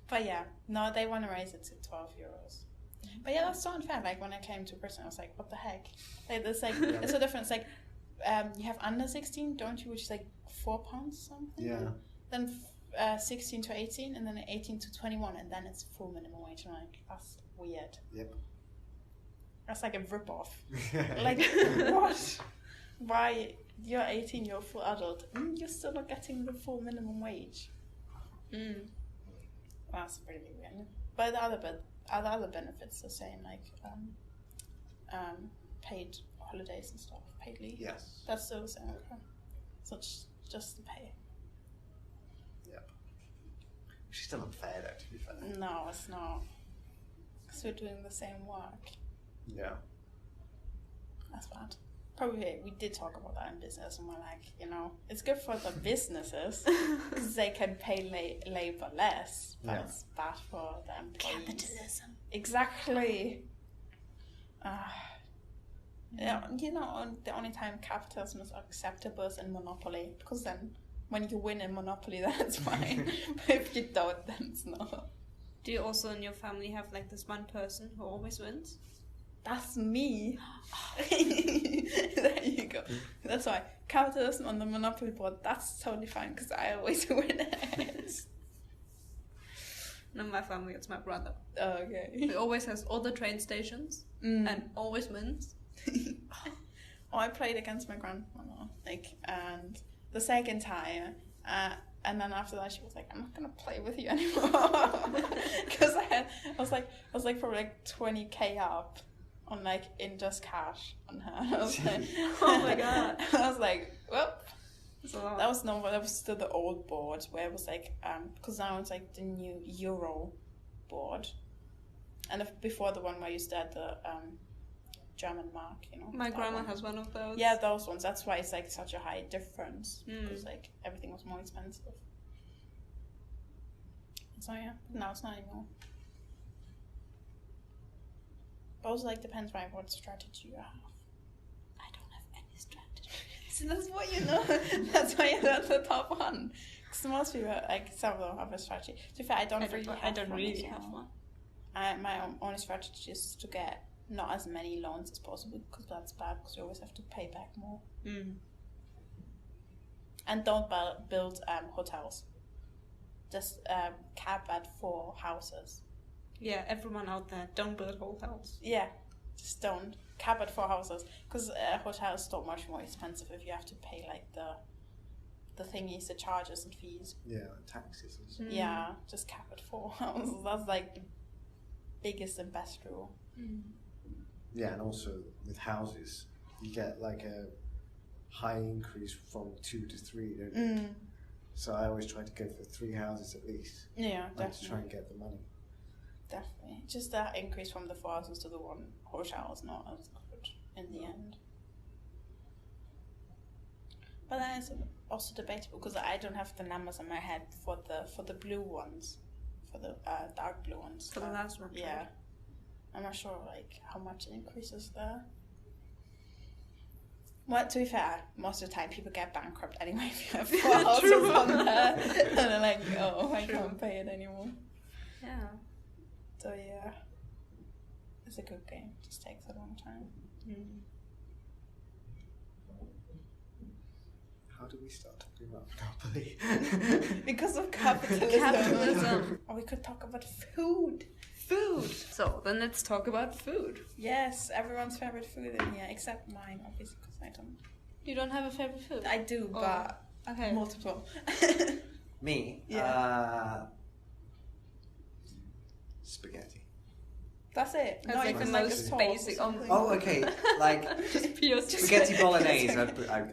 [SPEAKER 1] But yeah, no, they want to raise it to 12 euros. But yeah, that's so unfair. Like when I came to Britain, I was like, what the heck? Like, it's like it's so different. It's like you have under 16, don't you? Which is like £4 something.
[SPEAKER 3] Yeah.
[SPEAKER 1] Then 16 to 18, and then 18 to 21, and then it's full minimum wage. I'm like, that's weird.
[SPEAKER 3] Yep.
[SPEAKER 1] That's like a rip-off. Like, what? Why? You're 18, you're a full adult. You're still not getting the full minimum wage. That's really weird. But the other benefits are the same, like paid holidays and stuff, paid leave.
[SPEAKER 3] Yes.
[SPEAKER 1] That's still the same. Okay. So it's just the pay.
[SPEAKER 3] Yep. Which is still unfair, though, to be fair.
[SPEAKER 1] No, it's not. Because we're doing the same work.
[SPEAKER 3] Yeah.
[SPEAKER 1] That's bad. Probably we did talk about that in business, and we're like, you know, it's good for the businesses because they can pay labor less, but it's bad for the employees.
[SPEAKER 2] Capitalism.
[SPEAKER 1] Exactly. Yeah, you know, the only time capitalism is acceptable is in Monopoly, because then when you win in Monopoly, then it's fine. But if you don't, then it's not.
[SPEAKER 2] Do you also in your family have like this one person who always wins?
[SPEAKER 1] That's me. There you go. That's why capitalism on the Monopoly board. That's totally fine because I always win it.
[SPEAKER 2] No, my family, it's my brother.
[SPEAKER 1] Oh, okay.
[SPEAKER 2] He always has all the train stations and always wins.
[SPEAKER 1] Oh, I played against my grandmother, and the second time, and then after that she was like, I'm not gonna play with you anymore, because I was like probably like 20k up on like in just cash on her. I was like,
[SPEAKER 2] Oh my god.
[SPEAKER 1] I was like, well,
[SPEAKER 2] That's a lot.
[SPEAKER 1] that was normal. That was still the old board where it was like because now it's like the new Euro board, and before the one where you had the German mark, you know.
[SPEAKER 2] My
[SPEAKER 1] that
[SPEAKER 2] grandma
[SPEAKER 1] one.
[SPEAKER 2] has one of those.
[SPEAKER 1] Yeah, those ones. That's why it's like such a high difference,
[SPEAKER 2] Mm.
[SPEAKER 1] because like everything was more expensive. So yeah, now it's not anymore. But also like depends right what strategy you have. I don't have any strategy. So that's what you know. That's why you're at the top one. Because most people like some of them have a strategy. To be fair, I don't really have one. My only strategy is to get not as many loans as possible, because that's bad, because you always have to pay back more.
[SPEAKER 2] Mm.
[SPEAKER 1] And don't build hotels. Just cap at 4 houses.
[SPEAKER 2] Yeah, everyone out there, don't build hotels.
[SPEAKER 1] Yeah, just don't. Cap at 4 houses. Because hotels are so much more expensive if you have to pay like the thingies, the charges and fees.
[SPEAKER 3] Yeah, taxes and stuff.
[SPEAKER 2] Mm.
[SPEAKER 1] Yeah, just cap at 4 houses. That's like the biggest and best rule.
[SPEAKER 2] Mm.
[SPEAKER 3] Yeah, and also with houses, you get like a high increase from 2 to 3, don't you?
[SPEAKER 1] Mm.
[SPEAKER 3] So I always try to go for 3 houses at least.
[SPEAKER 1] Yeah,
[SPEAKER 3] Like
[SPEAKER 1] definitely.
[SPEAKER 3] to try and get the money.
[SPEAKER 1] Definitely. Just that increase from the 4 houses to the 1 hotel is not as good in the end. But that is also debatable, because I don't have the numbers in my head for the blue ones, for the dark blue ones.
[SPEAKER 2] For the last one.
[SPEAKER 1] Yeah. I'm not sure like how much it increases there. Well, to be fair, most of the time people get bankrupt anyway if you have 4 houses on there. And they're like, oh, I can't pay it anymore.
[SPEAKER 2] Yeah.
[SPEAKER 1] So yeah, it's a good game. Just takes a long time.
[SPEAKER 2] Mm.
[SPEAKER 3] How do we start talking about Monopoly?
[SPEAKER 1] Because of capitalism.
[SPEAKER 2] Capitalism.
[SPEAKER 1] Or we could talk about food.
[SPEAKER 2] Food. So then let's talk about food.
[SPEAKER 1] Yes, everyone's favorite food in here, except mine, obviously, because I don't.
[SPEAKER 2] You don't have a favorite food?
[SPEAKER 1] I do,
[SPEAKER 2] Oh,
[SPEAKER 1] but
[SPEAKER 2] okay.
[SPEAKER 1] multiple.
[SPEAKER 3] Me?
[SPEAKER 1] Yeah.
[SPEAKER 3] Spaghetti.
[SPEAKER 1] That's it.
[SPEAKER 2] That's
[SPEAKER 1] Not
[SPEAKER 2] like
[SPEAKER 1] even
[SPEAKER 3] the
[SPEAKER 1] like a
[SPEAKER 3] most
[SPEAKER 1] sauce or
[SPEAKER 2] basic
[SPEAKER 1] something.
[SPEAKER 3] Oh, okay. Like
[SPEAKER 2] Just pure
[SPEAKER 3] spaghetti bolognese. I'd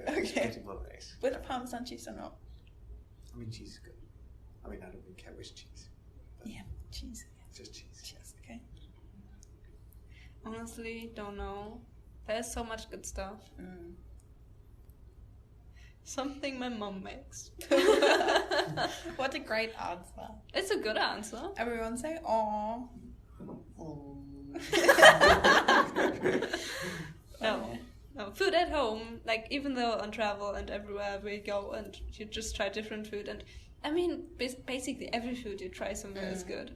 [SPEAKER 1] Okay.
[SPEAKER 3] spaghetti bolognese.
[SPEAKER 1] With Parmesan cheese or not?
[SPEAKER 3] I mean, cheese is good. I mean, I don't really care which cheese. But
[SPEAKER 1] Yeah, cheese.
[SPEAKER 3] it's just cheese.
[SPEAKER 1] Cheese, okay.
[SPEAKER 2] Honestly, don't know. There's so much good stuff.
[SPEAKER 1] Mm.
[SPEAKER 2] Something my mom makes.
[SPEAKER 1] What a great answer.
[SPEAKER 2] It's a good answer.
[SPEAKER 1] Everyone say, "Aw."
[SPEAKER 2] No, food at home, like even though on travel and everywhere we go and you just try different food, and I mean basically every food you try somewhere is good.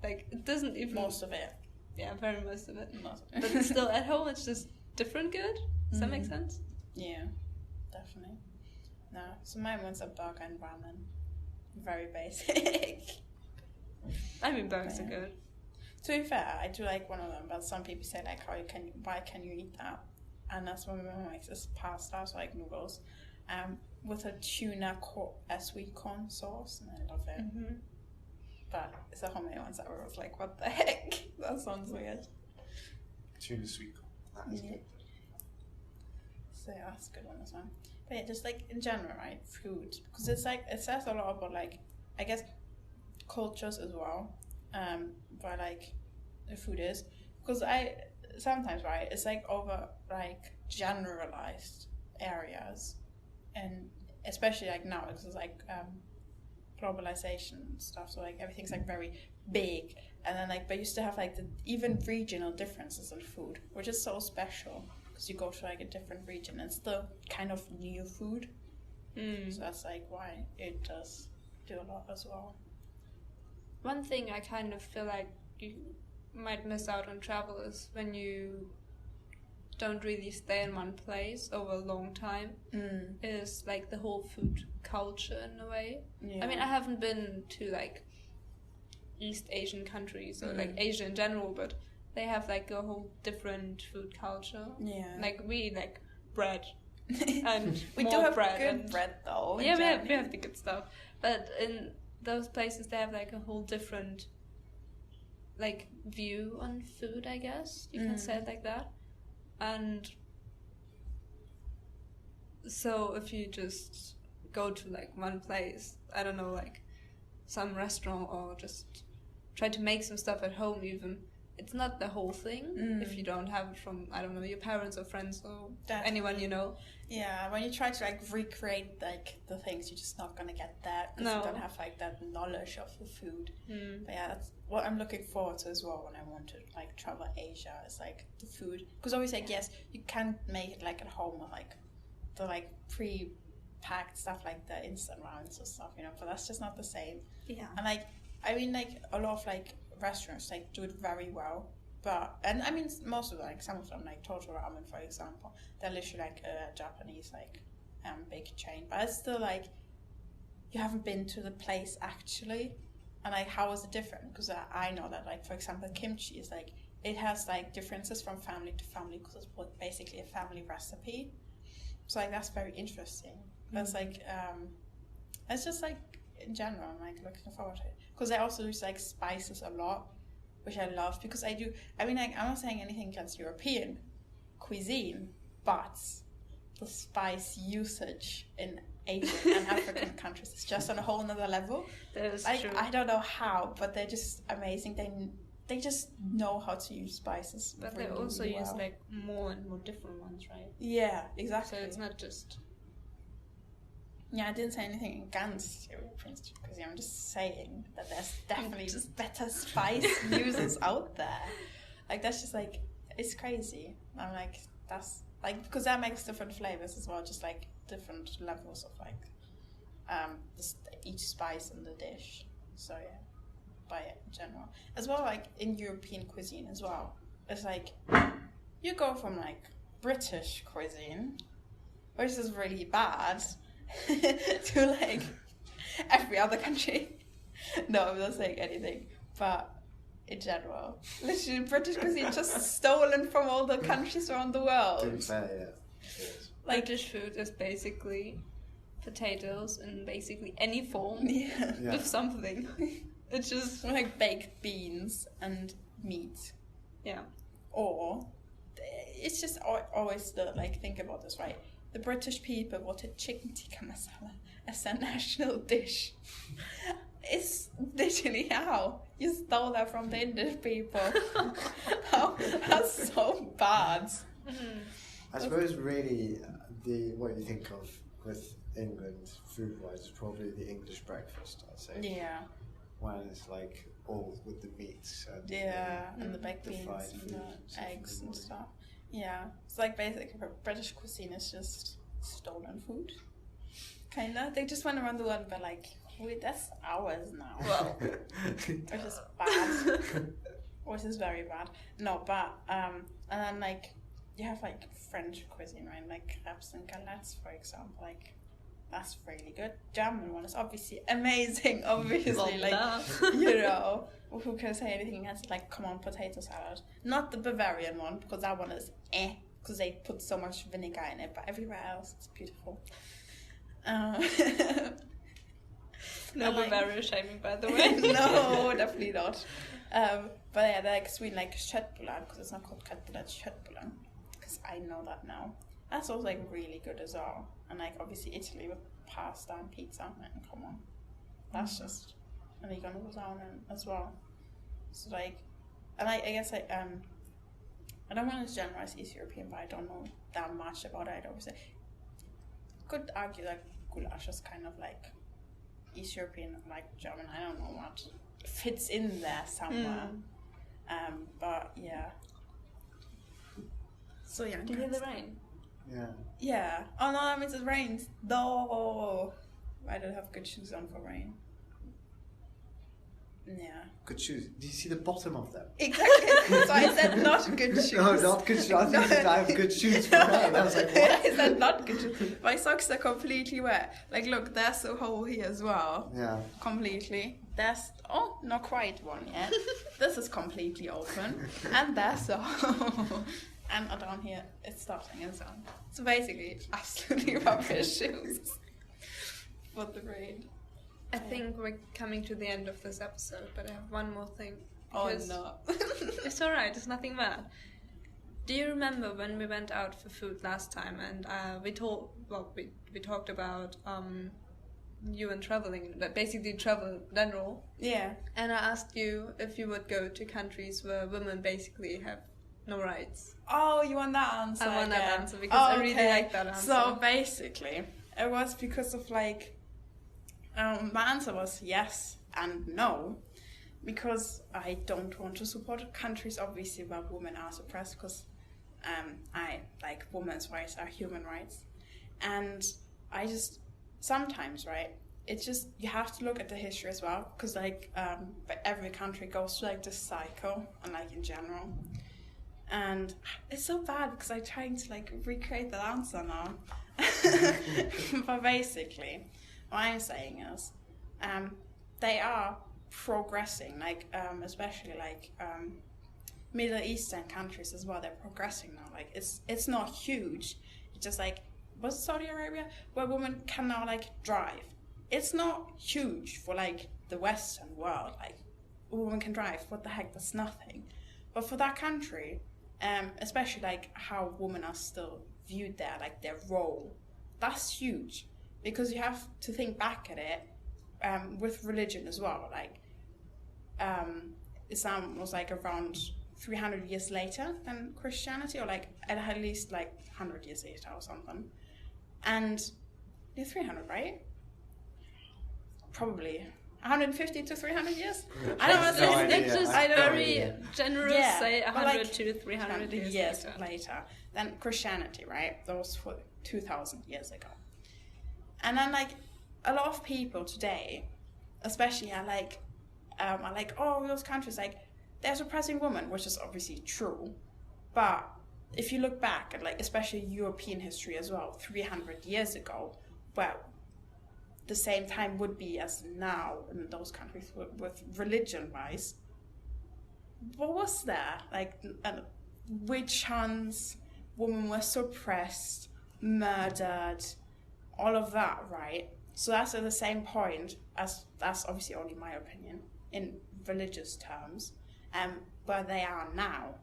[SPEAKER 2] Like it doesn't even
[SPEAKER 1] Most of it.
[SPEAKER 2] yeah, very most of it.
[SPEAKER 1] Most of
[SPEAKER 2] But still at home it's just different good. Does that make sense?
[SPEAKER 1] Yeah, definitely. No, so mine was a burger and ramen. Very basic.
[SPEAKER 2] I mean burgers are
[SPEAKER 1] Yeah.
[SPEAKER 2] good.
[SPEAKER 1] To be fair, I do like one of them, but some people say like, why can you eat that? And that's what my mom makes, is pasta, so like noodles, with a tuna sweet corn sauce, and I love it.
[SPEAKER 2] Mm-hmm.
[SPEAKER 1] But it's a homemade one, so I was like, what the heck? That sounds weird.
[SPEAKER 3] Tuna sweet corn. That is
[SPEAKER 1] Yeah.
[SPEAKER 3] good.
[SPEAKER 1] So yeah, that's a good one as well. But yeah, just like in general, right, food, because it's like it says a lot about like I guess cultures as well, but like the food is, because I sometimes right it's like over like generalized areas, and especially like now because it's like globalization and stuff, so like everything's like very big, and then like but you still have like the even regional differences in food, which is so special. Because you go to like a different region and still kind of new food. So that's like why it does do a lot as well.
[SPEAKER 2] One thing I kind of feel like you might miss out on travel is when you don't really stay in one place over a long time, is like the whole food culture in a way.
[SPEAKER 1] Yeah.
[SPEAKER 2] I mean, I haven't been to like East Asian countries or like Asia in general, but they have like a whole different food culture.
[SPEAKER 1] Yeah.
[SPEAKER 2] Like we like bread and
[SPEAKER 1] we
[SPEAKER 2] more
[SPEAKER 1] do have
[SPEAKER 2] bread
[SPEAKER 1] good
[SPEAKER 2] and
[SPEAKER 1] bread though. in
[SPEAKER 2] yeah, we
[SPEAKER 1] Germany.
[SPEAKER 2] have the good stuff. But in those places, they have like a whole different like view on food, I guess you can say it like that. And so if you just go to like one place, I don't know, like some restaurant, or just try to make some stuff at home even, it's not the whole thing if you don't have it from, I don't know, your parents or friends or anyone you know.
[SPEAKER 1] Yeah, when you try to like recreate like the things, you're just not gonna get that because you don't have like that knowledge of the food. But yeah, that's what I'm looking forward to as well when I want to like travel Asia. Is like the food, because always like yes, you can make it like at home with like the like pre-packed stuff like the instant rounds or stuff, you know. But that's just not the same.
[SPEAKER 2] Yeah.
[SPEAKER 1] And like I mean like a lot of like restaurants like do it very well. But, and I mean, most of them, like some of them, like Total Ramen, for example, they're literally like a Japanese, like, big chain. But it's still like, you haven't been to the place actually. And like, how is it different? Because I know that, like, for example, kimchi is like, it has like differences from family to family because it's basically a family recipe. So like, that's very interesting. That's like, it's just like, in general, I'm like looking forward to it. Because I also use like spices a lot, which I love, because I mean, like, I'm not saying anything against European cuisine, but the spice usage in Asian and African countries is just on a whole nother level.
[SPEAKER 2] That is
[SPEAKER 1] like,
[SPEAKER 2] true.
[SPEAKER 1] I don't know how, but they're just amazing. They just know how to use spices.
[SPEAKER 2] But
[SPEAKER 1] really,
[SPEAKER 2] they also
[SPEAKER 1] really
[SPEAKER 2] use
[SPEAKER 1] well.
[SPEAKER 2] like more and more different ones, right?
[SPEAKER 1] Yeah, exactly.
[SPEAKER 2] So it's not just...
[SPEAKER 1] Yeah, I didn't say anything against European cuisine. I'm just saying that there's definitely just better spice users out there. Like, that's just like, it's crazy. I'm like, that's like, because that makes different flavors as well, just like different levels of like each spice in the dish. So yeah, by it in general. As well, like in European cuisine as well. It's like, you go from like British cuisine, which is really bad, to like every other country. No, I'm not saying anything, but in general, literally British cuisine just stolen from all the countries around the world.
[SPEAKER 3] To be fair, yeah. It is.
[SPEAKER 2] Like, British food is basically potatoes in basically any form
[SPEAKER 1] Yeah.
[SPEAKER 2] with something. It's just
[SPEAKER 1] Like baked beans and meat.
[SPEAKER 2] yeah.
[SPEAKER 1] Or it's just always the like, think about this, right? The British people wanted chicken tikka masala as their national dish. It's literally how you stole that from the Indian people. That's so bad.
[SPEAKER 3] I suppose really what you think of with England food-wise is probably the English breakfast, I'd say.
[SPEAKER 1] Yeah.
[SPEAKER 3] When it's like all with the meats and
[SPEAKER 1] and the baked beans
[SPEAKER 3] fried
[SPEAKER 1] and
[SPEAKER 3] food
[SPEAKER 1] the eggs and stuff. Yeah, it's like basically British cuisine is just stolen food. Kinda. They just went around the world but like, wait, that's ours now.
[SPEAKER 2] Well,
[SPEAKER 1] Which is bad. Which is very bad. No, but and then like you have like French cuisine, right? Like crepes and galettes, for example. Like, that's really good. German one is obviously amazing. Obviously, like, you know, who can say anything against it? Like, come on, potato salad. Not the Bavarian one, because that one is because they put so much vinegar in it. But everywhere else, it's beautiful.
[SPEAKER 2] no
[SPEAKER 1] like,
[SPEAKER 2] Bavaria shaming, by the way.
[SPEAKER 1] No, definitely not. But yeah, they're like sweet, like köttbullar, because it's not called köttbullar, it's köttbullar. Because I know that now. That's also like really good as well. And like obviously Italy with pasta and pizza, man, come on. That's just, and you can go down as well. So like, and I guess I don't want to generalize East European, but I don't know that much about it. Obviously, could argue that goulash is kind of like East European, like German. I don't know what fits in there somewhere. But yeah. So yeah.
[SPEAKER 2] Do you hear the rain?
[SPEAKER 3] Yeah.
[SPEAKER 1] Yeah. Oh no, that means it rains. No. I don't have good shoes on for rain. Yeah.
[SPEAKER 3] Good shoes. Do you see the bottom of them?
[SPEAKER 1] Exactly. So I said not good shoes.
[SPEAKER 3] No, not good shoes. I think you said I have good shoes for rain. I was like, what?
[SPEAKER 1] I said not good shoes. My socks are completely wet. Like, look, there's a hole here as well.
[SPEAKER 3] Yeah.
[SPEAKER 1] Completely. There's, not quite one yet. This is completely open. And there's a hole. and down here it's starting and so on. So basically, absolutely rubbish shoes for the rain.
[SPEAKER 2] I think we're coming to the end of this episode, but I have one more thing.
[SPEAKER 1] Oh no.
[SPEAKER 2] It's alright, it's nothing bad. Do you remember when we went out for food last time and we talked about you and traveling, basically travel in general?
[SPEAKER 1] Yeah.
[SPEAKER 2] And I asked you if you would go to countries where women basically have no rights.
[SPEAKER 1] Oh, you want that answer?
[SPEAKER 2] I want that
[SPEAKER 1] again?
[SPEAKER 2] answer because I really like that answer.
[SPEAKER 1] So basically, it was because of like, my answer was yes and no, because I don't want to support countries obviously where women are suppressed, because I like women's rights are human rights, and I just sometimes, right, it's just you have to look at the history as well, because like every country goes through like this cycle, and like in general, and it's so bad because I'm trying to like recreate that answer now. But basically what I'm saying is they are progressing, like especially like Middle Eastern countries as well, they're progressing now. Like it's not huge, it's just like, was it Saudi Arabia where women can now like drive? It's not huge for like the Western world, like a woman can drive, what the heck, that's nothing. But for that country, especially like how women are still viewed there, like their role, that's huge, because you have to think back at it with religion as well. Like Islam was like around 300 years later than Christianity, or like at least like 100 years later or something. And 300, right? Probably 150 to 300 years. I don't know.
[SPEAKER 3] No idea.
[SPEAKER 2] It's just
[SPEAKER 3] I don't
[SPEAKER 2] very
[SPEAKER 3] know.
[SPEAKER 2] generous.
[SPEAKER 1] Yeah,
[SPEAKER 2] Say
[SPEAKER 1] but
[SPEAKER 2] 100
[SPEAKER 1] like
[SPEAKER 2] to 300 years
[SPEAKER 1] later. Then Christianity, right? That was for 2,000 years ago. And then like a lot of people today, especially are like, oh, those countries, like they're suppressing women, which is obviously true. But if you look back at like especially European history as well, 300 years ago, well, the same time would be as now in those countries with religion-wise. What was there? Like witch hunts, women were suppressed, murdered, all of that, right? So that's at the same point as, that's obviously only my opinion, in religious terms, where they are now.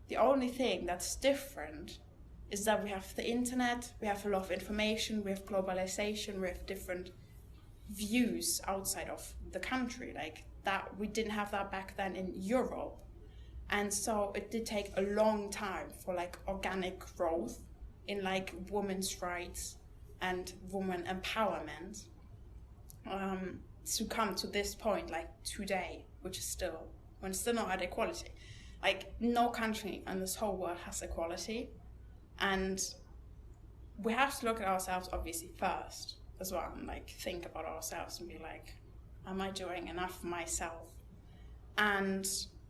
[SPEAKER 1] The only thing that's different is that we have the internet, we have a lot of information, we have globalization, we have different views outside of the country, like that we didn't have that back then in Europe. And so it did take a long time for like organic growth in like women's rights and women empowerment to come to this point, like today, which is still, when it's still not at equality. Like no country in this whole world has equality, and we have to look at ourselves obviously first as well, and like think about ourselves and be like, am I doing enough for myself? And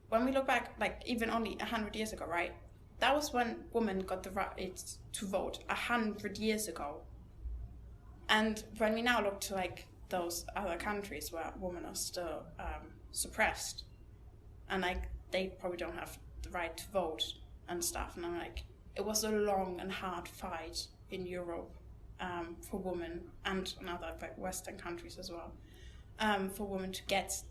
[SPEAKER 1] when we look back, like even only 100 years ago, right? That was when women got the right to vote 100 years ago. And when we now look to like those other countries where women are still suppressed, and like they probably don't have the right to vote and stuff, and I'm like, it was a long and hard fight in Europe for women, and in other Western countries as well, for women to get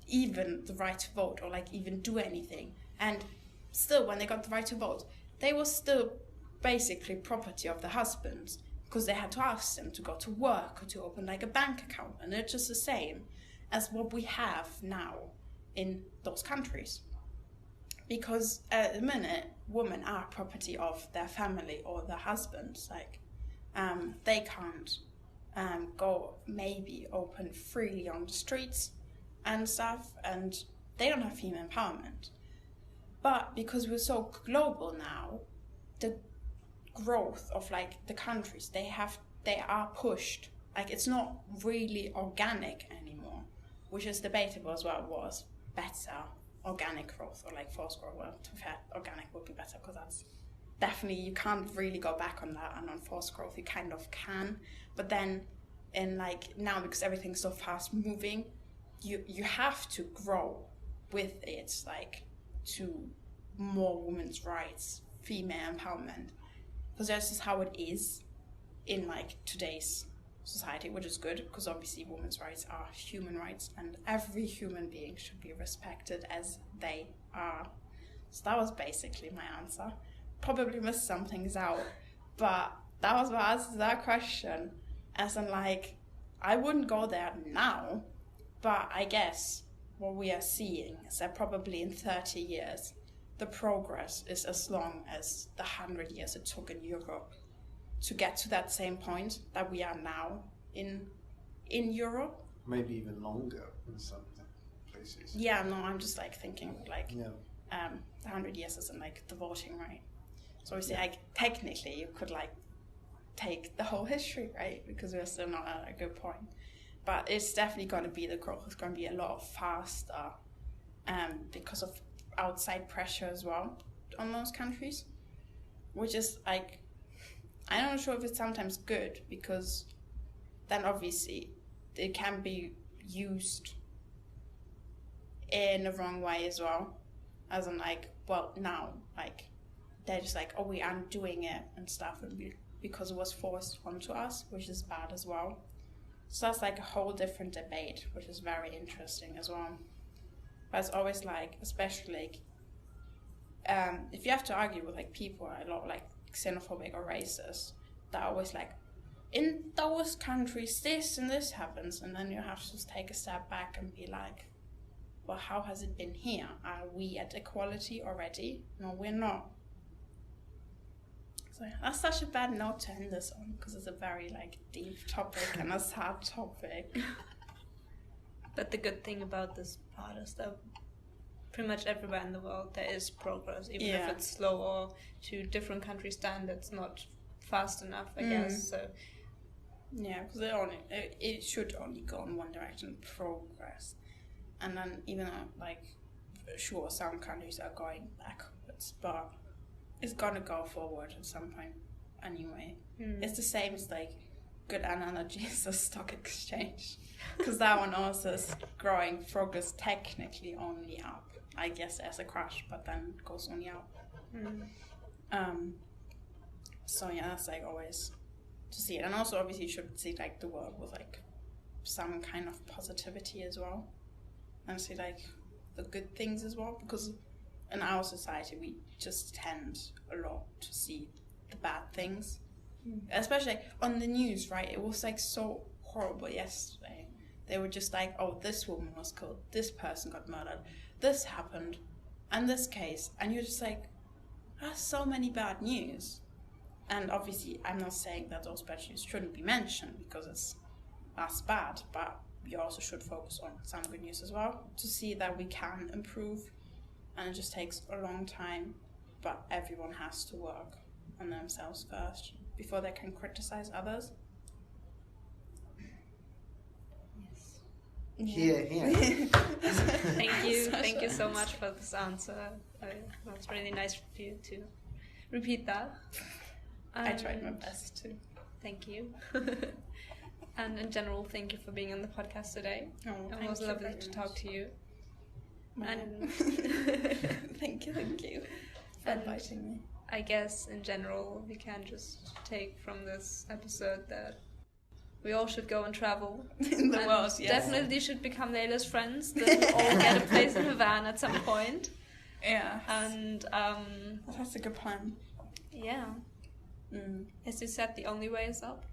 [SPEAKER 1] even the right to vote, or like even do anything. And still, when they got the right to vote, they were still basically property of the husbands, because they had to ask them to go to work or to open like a bank account, and it's just the same as what we have now in those countries. Because at the minute, women are property of their family or their husbands. Like they can't go maybe open freely on the streets and stuff, and they don't have female empowerment. But because we're so global now, the growth of like the countries, they are pushed. Like it's not really organic anymore, which is debatable as well. Was better organic growth or like forced growth? Well, to be fair, organic would be better, because that's definitely, you can't really go back on that, and on forced growth you kind of can. But then in like now, because everything's so fast moving, you have to grow with it, like to more women's rights, female empowerment, because that's just how it is in like today's society, which is good, because obviously women's rights are human rights and every human being should be respected as they are. So that was basically my answer. Probably missed some things out, but that was my answer to that question. As in, like, I wouldn't go there now, but I guess what we are seeing is that probably in 30 years the progress is as long as the 100 years it took in Europe to get to that same point that we are now in Europe.
[SPEAKER 3] Maybe even longer in some places.
[SPEAKER 1] Yeah, no, I'm just like thinking like
[SPEAKER 3] Yeah.
[SPEAKER 1] 100 years isn't like the voting, right? So obviously, like technically, you could like take the whole history, right? Because we're still not at a good point. But it's definitely going to be the growth. It's going to be a lot faster, because of outside pressure as well on those countries, which is like, I'm not sure if it's sometimes good, because then obviously it can be used in the wrong way as well, as in like, well, now like they're just like, oh, we aren't doing it and stuff, and because it was forced onto us, which is bad as well. So that's like a whole different debate, which is very interesting as well. But it's always like, especially like, if you have to argue with like people who are a lot like xenophobic or racist, they're always like, in those countries this and this happens, and then you have to just take a step back and be like, well, how has it been here? Are we at equality already? No, we're not. So that's such a bad note to end this on, because it's a very like deep topic and a sad topic.
[SPEAKER 2] But the good thing about this part is that pretty much everywhere in the world there is progress, even if it's slow or to different country standards, not fast enough, I guess. So
[SPEAKER 1] yeah, because it should only go in one direction, progress. And then even though, like, sure, some countries are going backwards, but it's gonna go forward at some point anyway. It's the same as like good analogy as the stock exchange, because that one also is growing, progress technically only up. I guess there's a crash, but then it goes only up. So yeah, that's like always to see it, and also obviously you should see like the world with like some kind of positivity as well, and see like the good things as well, because in our society we just tend a lot to see the bad things, especially on the news, right? It was like so horrible yesterday. They were just like, oh, this woman was killed, this person got murdered, this happened, and this case, and you're just like, that's so many bad news. And obviously I'm not saying that those bad news shouldn't be mentioned, because that's bad, but you also should focus on some good news as well, to see that we can improve. And it just takes a long time, but everyone has to work on themselves first before they can criticize others.
[SPEAKER 3] Here.
[SPEAKER 2] Thank you so much for this answer. That's really nice for you to repeat that.
[SPEAKER 1] I tried my best too.
[SPEAKER 2] Thank you. And in general, thank you for being on the podcast today.
[SPEAKER 1] Oh,
[SPEAKER 2] it was lovely to talk to you. And
[SPEAKER 1] thank you for inviting me.
[SPEAKER 2] I guess in general we can just take from this episode that we all should go and travel
[SPEAKER 1] in the world. Yes.
[SPEAKER 2] Definitely should become Leyla's friends. Then we'll all get a place in Havana at some point.
[SPEAKER 1] Yeah.
[SPEAKER 2] And
[SPEAKER 1] that's a good plan.
[SPEAKER 2] Yeah. As you said, the only way is up.